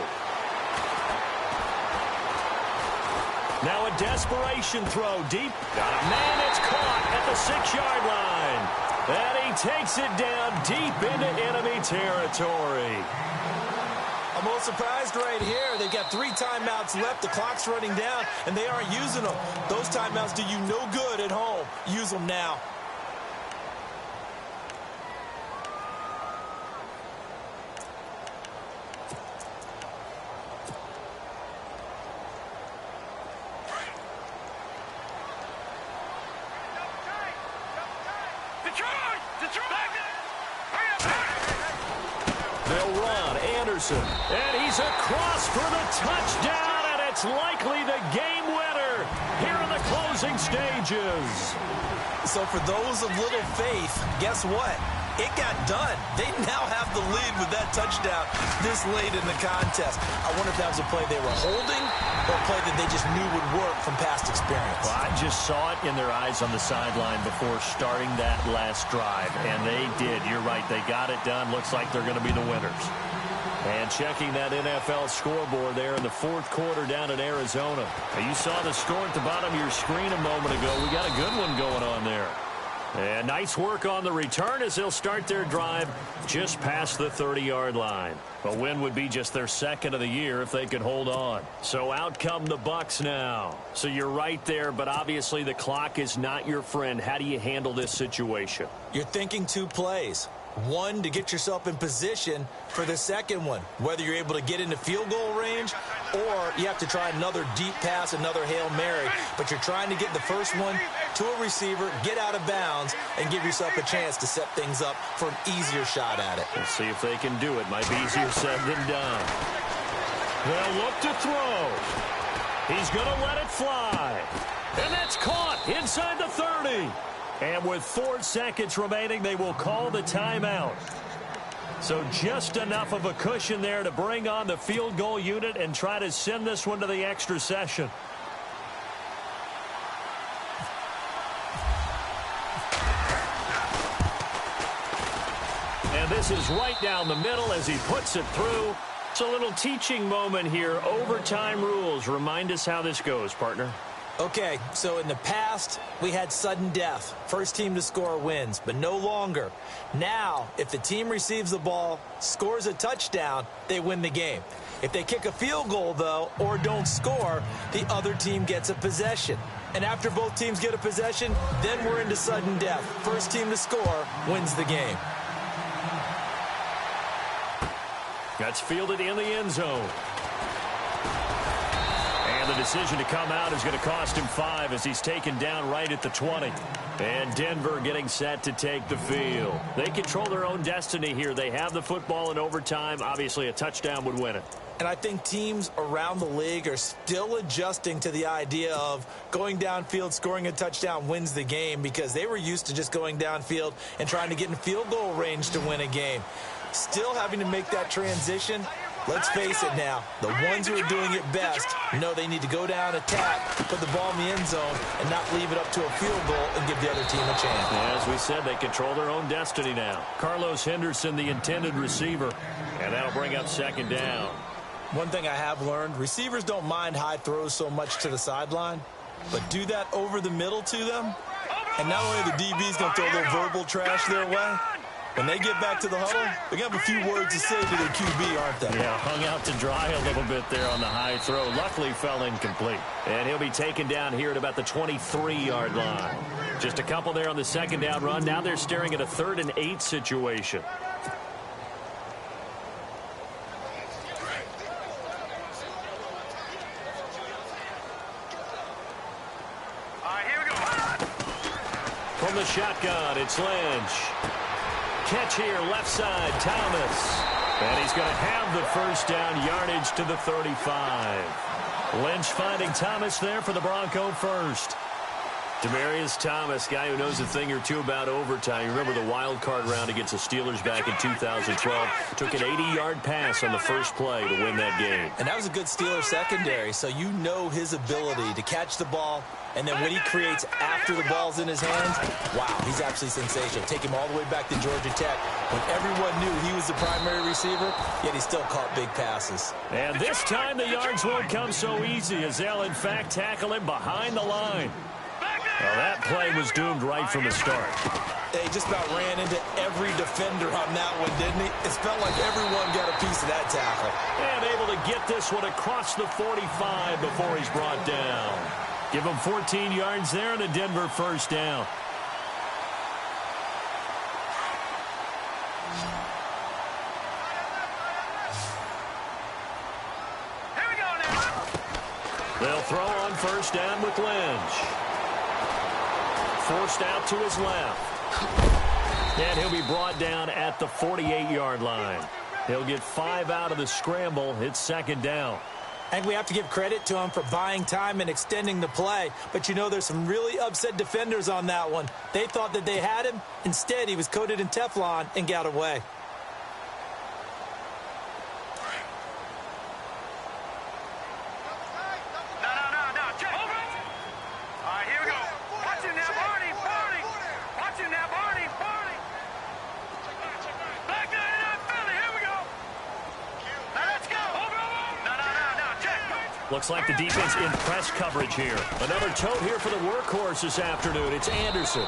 Now a desperation throw deep. Got a man, it's caught at the 6-yard line. And he takes it down deep into enemy territory. I'm a little surprised right here. They've got 3 timeouts left. The clock's running down, and they aren't using them. Those timeouts do you no good at home. Use them now. They'll run. Anderson. And he's across for the touchdown, and it's likely the game winner here in the closing stages. So for those of little faith, guess what? It got done. They now have the lead with that touchdown this late in the contest. I wonder if that was a play they were holding or a play that they just knew would work from past experience. Well, I just saw it in their eyes on the sideline before starting that last drive, and they did. You're right. They got it done. Looks like they're going to be the winners. And checking that NFL scoreboard there in the 4th quarter down in Arizona. Now, you saw the score at the bottom of your screen a moment ago. We got a good one going on there. And nice work on the return as they'll start their drive just past the 30-yard line. A win would be just their 2nd of the year if they could hold on. So out come the Bucs now. So you're right there, but obviously the clock is not your friend. How do you handle this situation? You're thinking 2 plays. One, to get yourself in position for the second one, whether you're able to get into field goal range or you have to try another deep pass, another Hail Mary. But you're trying to get the first one to a receiver, get out of bounds, and give yourself a chance to set things up for an easier shot at it. We'll see if they can do it. Might be easier said than done. They'll look to throw. He's going to let it fly. And that's caught inside the 30. And with 4 seconds remaining, they will call the timeout. So just enough of a cushion there to bring on the field goal unit and try to send this one to the extra session. And this is right down the middle as he puts it through. It's a little teaching moment here. Overtime rules. Remind us how this goes, partner. Okay, so in the past, we had sudden death. First team to score wins, but no longer. Now, if the team receives the ball, scores a touchdown, they win the game. If they kick a field goal, though, or don't score, the other team gets a possession. And after both teams get a possession, then we're into sudden death. First team to score wins the game. That's fielded in the end zone. And the decision to come out is going to cost him 5 as he's taken down right at the 20. And Denver getting set to take the field. They control their own destiny here. They have the football in overtime. Obviously, a touchdown would win it. And I think teams around the league are still adjusting to the idea of going downfield, scoring a touchdown wins the game, because they were used to just going downfield and trying to get in field goal range to win a game. Still having to make that transition. Let's face it now, the ones who are doing it best know they need to go down, attack, put the ball in the end zone, and not leave it up to a field goal and give the other team a chance. As we said, they control their own destiny now. Carlos Henderson, the intended receiver, and that'll bring up second down. One thing I have learned, receivers don't mind high throws so much to the sideline, but do that over the middle to them, and not only the DB's going to throw a little verbal trash their way, when they get back to the huddle, they're going to have a few words to say to their QB, aren't they? Yeah, hung out to dry a little bit there on the high throw. Luckily, fell incomplete. And he'll be taken down here at about the 23-yard line. Just a couple there on the second down run. Now they're staring at a 3rd and 8 situation. Here we go. From the shotgun, it's Lynch. Catch here, left side, Thomas. And he's going to have the first down, yardage to the 35. Lynch finding Thomas there for the Bronco first. Demaryius Thomas, guy who knows a thing or two about overtime. You remember the wild card round against the Steelers back in 2012. Took an 80-yard pass on the first play to win that game. And that was a good Steelers secondary, so you know his ability to catch the ball, and then what he creates after the ball's in his hands, wow, he's absolutely sensational. Take him all the way back to Georgia Tech when everyone knew he was the primary receiver, yet he still caught big passes. And this time the yards won't come so easy as they'll, in fact, tackle him behind the line. Well, that play was doomed right from the start. They just about ran into every defender on that one, didn't he? It felt like everyone got a piece of that tackle. And able to get this one across the 45 before he's brought down. Give him 14 yards there and a Denver first down. Here we go now. They'll throw on first down with Lynch. Forced out to his left. And he'll be brought down at the 48-yard line. He'll get 5 out of the scramble. It's second down. I think we have to give credit to him for buying time and extending the play. But, you know, there's some really upset defenders on that one. They thought that they had him. Instead, he was coated in Teflon and got away. No. Check. All right, here we go. Watch him now, Barney. Watch him now, Barney. Back to Philly. Here we go. Now let's go. No. Check. Looks like the defense in press coverage here. Another tote here for the workhorse this afternoon. It's Anderson.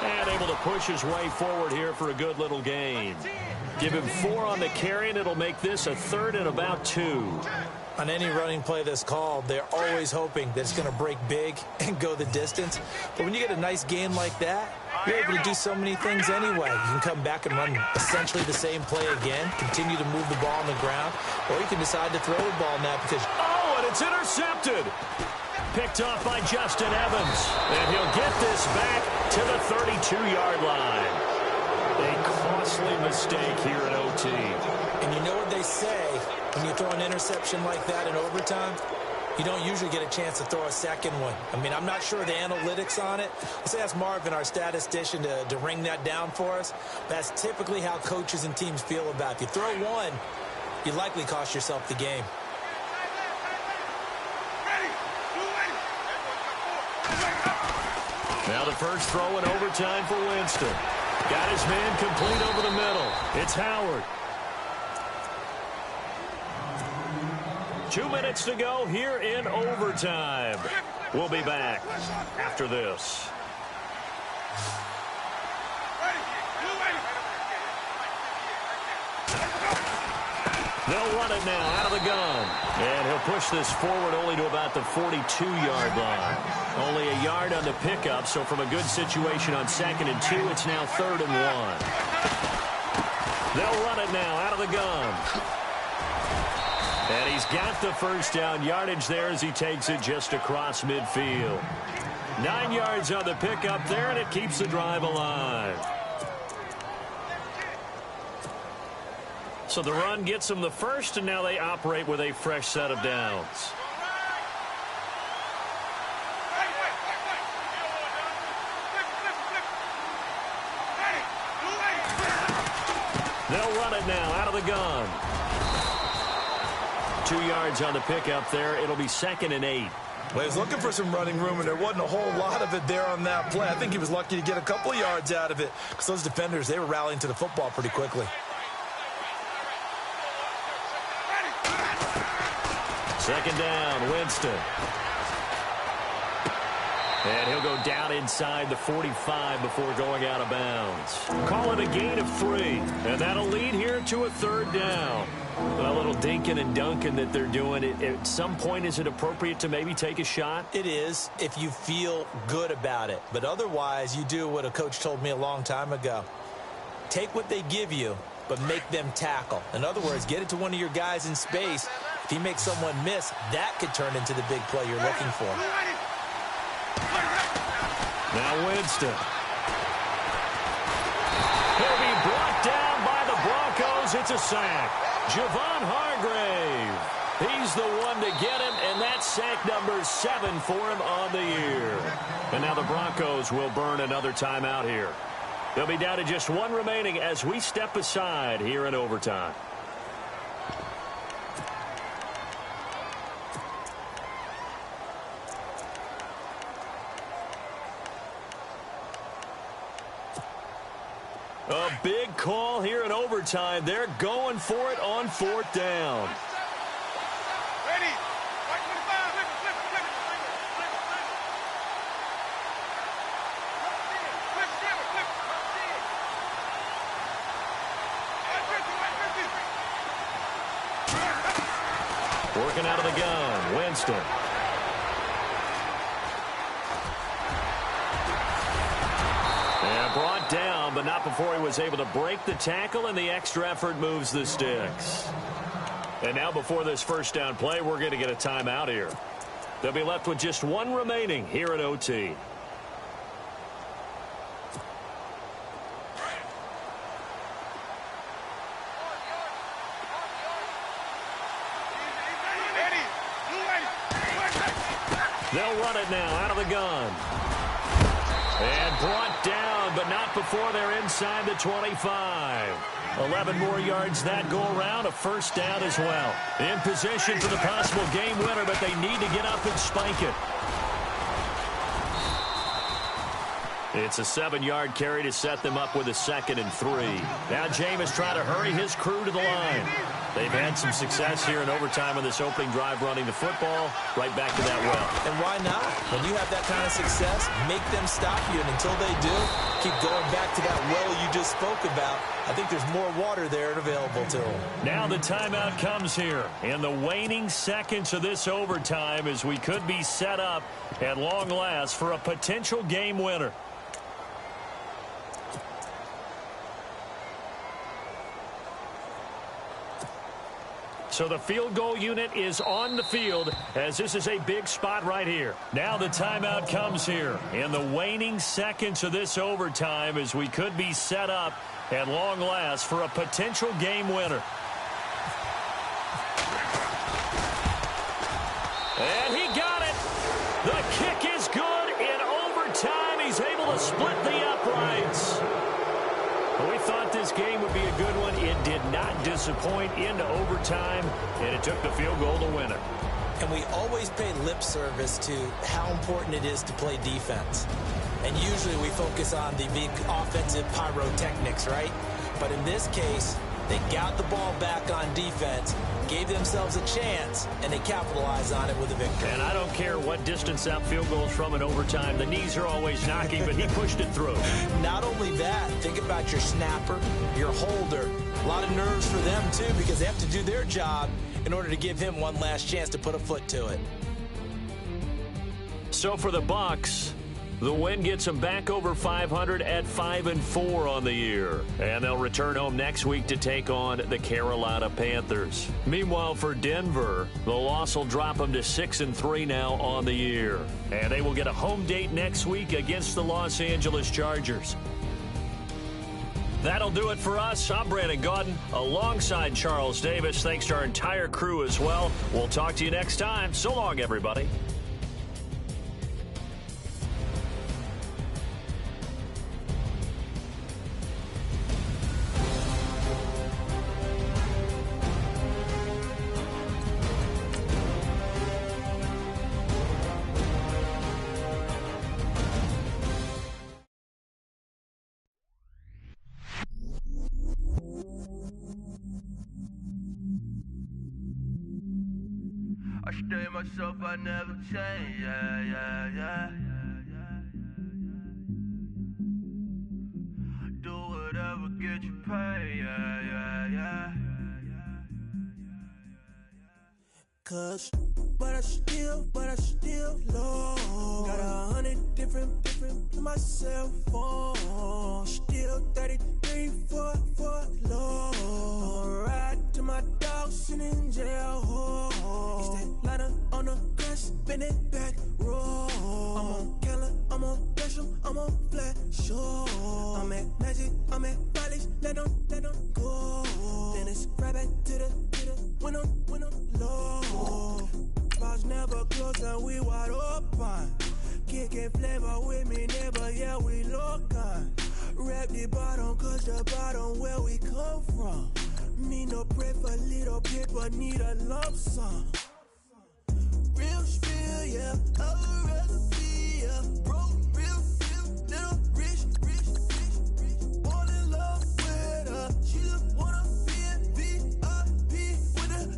And able to push his way forward here for a good little gain. Give him 4 on the carry, and it'll make this a 3rd and about 2. On any running play that's called, they're always hoping that it's going to break big and go the distance. But when you get a nice gain like that, you're able to do so many things anyway. You can come back and run essentially the same play again, continue to move the ball on the ground, or you can decide to throw the ball now because... Oh, and it's intercepted. Picked off by Justin Evans. And he'll get this back to the 32-yard line. A costly mistake here in OT. And you know what they say, when you throw an interception like that in overtime, you don't usually get a chance to throw a second one. I mean, I'm not sure the analytics on it. Let's ask Marvin, our statistician, to ring that down for us. That's typically how coaches and teams feel about it. If you throw one, you likely cost yourself the game. Now the first throw in overtime for Winston. Got his man complete over the middle. It's Howard. 2 minutes to go here in overtime. We'll be back after this. They'll run it now out of the gun. And he'll push this forward only to about the 42-yard line. Only a yard on the pickup, so from a good situation on 2nd and 2, it's now 3rd and 1. They'll run it now out of the gun. And he's got the first down yardage there as he takes it just across midfield. 9 yards on the pickup there, and it keeps the drive alive. So the run gets them the first, and now they operate with a fresh set of downs. They'll run it now out of the gun. 2 yards on the pickup there. It'll be 2nd and 8. Well, he was looking for some running room, and there wasn't a whole lot of it there on that play. I think he was lucky to get a couple of yards out of it because those defenders, they were rallying to the football pretty quickly. 2nd down, Winston. And he'll go down inside the 45 before going out of bounds. Call it a gain of 3, and that'll lead here to a 3rd down. A little dinking and dunking that they're doing. At some point, is it appropriate to maybe take a shot? It is if you feel good about it. But otherwise, you do what a coach told me a long time ago. Take what they give you, but make them tackle. In other words, get it to one of your guys in space. If he makes someone miss, that could turn into the big play you're looking for. Now Winston. He'll be brought down by the Broncos. It's a sack. Javon Hargrave. He's the one to get him, and that's sack number 7 for him on the year. And now the Broncos will burn another timeout here. They'll be down to just 1 remaining as we step aside here in overtime. A big call here in overtime. They're going for it on 4th down. Ready. Working out of the gun, Winston. And brought down, but not before he was able to break the tackle, and the extra effort moves the sticks. And now before this first down play, we're going to get a timeout here. They'll be left with just 1 remaining here at OT. They'll run it now out of the gun. And brought down, but not before they're inside the 25. 11 more yards that go around, a first down as well. In position for the possible game winner, but they need to get up and spike it. It's a 7-yard carry to set them up with a 2nd and 3. Now Jameis trying to hurry his crew to the line. They've had some success here in overtime on this opening drive running the football. Right back to that well. And why not? When you have that kind of success, make them stop you. And until they do, keep going back to that well you just spoke about. I think there's more water there available to them. Now the timeout comes here in the waning seconds of this overtime as we could be set up at long last for a potential game winner. So the field goal unit is on the field as this is a big spot right here. Now the timeout comes here in the waning seconds of this overtime as we could be set up at long last for a potential game winner. And he got it. The kick is good in overtime. He's able to split the uprights. We thought this game would be a good one. It did not disappoint into overtime, and it took the field goal to win it. And we always pay lip service to how important it is to play defense. And usually we focus on the big offensive pyrotechnics, right? But in this case, they got the ball back on defense, gave themselves a chance, and they capitalized on it with a victory. And I don't care what distance that field goal is from in overtime. The knees are always knocking, but he pushed it through. Not only that, think about your snapper, your holder. A lot of nerves for them, too, because they have to do their job in order to give him one last chance to put a foot to it. So for the Bucs, the win gets them back over 500 at 5-4 on the year. And they'll return home next week to take on the Carolina Panthers. Meanwhile, for Denver, the loss will drop them to 6-3 now on the year. And they will get a home date next week against the Los Angeles Chargers. That'll do it for us. I'm Brandon Gaudin alongside Charles Davis. Thanks to our entire crew as well. We'll talk to you next time. So long, everybody. I stay myself, I never change, yeah. Do whatever, get you paid, yeah. Cause, but I still low. Got 100 different to my cell phone. Still 33 for low. I'ma ride to my dog sitting in jail. It's that liner on the grass, spin it back, roll. I'm on Keller, I'm on Gresham, I'm on Flat Shore. I'm at Magic, I'm at Riley's, let them go. Then it's right back to the when I'm low. Bars never close and we wide open. Kicking flavor with me, neighbor, yeah, we local. Rap the bottom, cause the bottom where we come from. Me no pray for little paper, need a lump sum. Real spill, yeah, I would rather be, yeah. Broke, real, little rich. Fall in love with her, she just wanna be in VIP with her.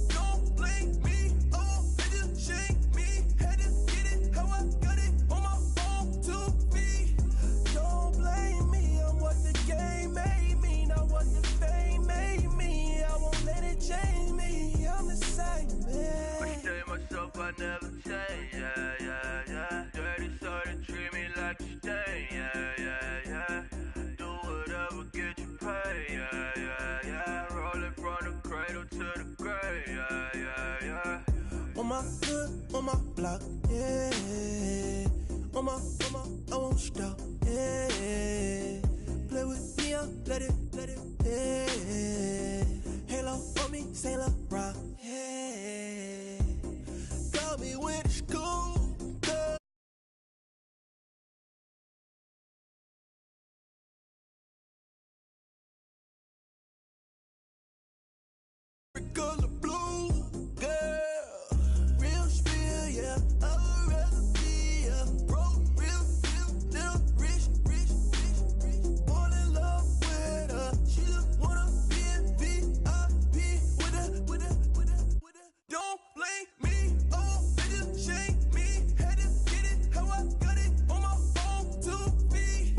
Don't blame me, oh, they just shake me. Had to get it, how I got it, on my phone to be. Don't blame me, I'm what the game made me, not what the fame made me. I won't let it change me, I'm the same man. I stay myself, I never change, yeah. Dirty started treat me like a stain, yeah. Do whatever, get you paid, yeah. Rolling from the cradle to the grave, yeah. On my hood, on my block, yeah. On my, I won't stop, yeah. Play with me, let it, yeah. Halo on me, Saint Laurent, yeah. Got me with the school, girl. Color blue, girl. Real spill, yeah. I would rather be, yeah. Broke, real, little rich. Fall in love with her. She just wanna be in VIP with her. Don't blame me, oh, they just shake me. Had to get it, how I got it, on my phone to be.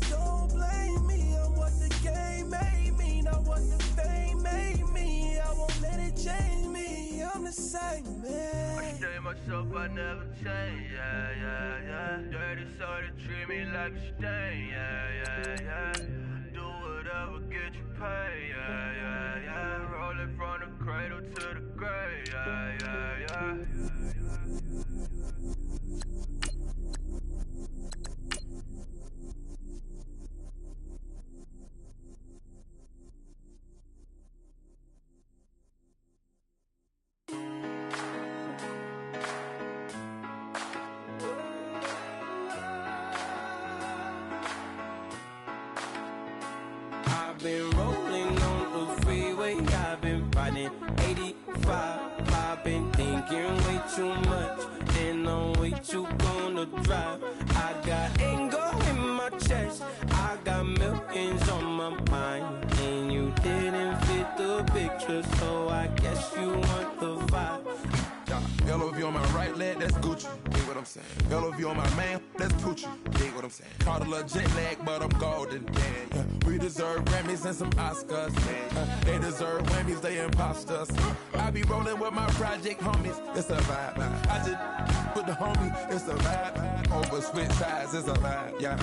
Don't blame me, I'm what the game made me, not what the fame made me. I won't let it change me, I'm the same man. I stay myself, I never change, yeah. Dirty started treat me like a stain, yeah. Do whatever, get you paid, yeah. Rolling from the cradle to the grave, yeah. I've been rolling on the freeway, I've been riding 85. I've been thinking way too much, and on what you gonna drive. I got anger in my chest, I got millions on my mind, and you didn't fit the picture, so I guess you want the vibe. LOV on my right leg, that's Gucci. Dig what I'm saying? LOV on my man, that's Poochie. Dig what I'm saying? Caught a little jet lag, but I'm golden. Yeah. We deserve Grammys and some Oscars. They deserve Whammies, they imposters. I be rolling with my project homies, it's a vibe. I just with the homie, it's a vibe. Over switch sides, it's a vibe. Yeah.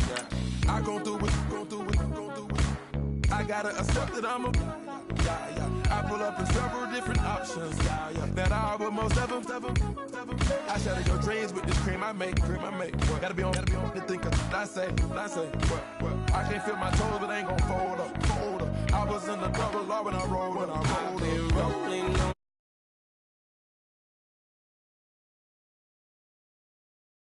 I gon' do it, gon' do it, gon' do it. I gotta accept that I'm a. I pull up in several different options. That I will most ever. I shatter your dreams with this cream I make. Gotta be on the thinker. I say. What? I can't feel my toes, but ain't gon' fold up. I was in the double law when I rolled. I've been rolling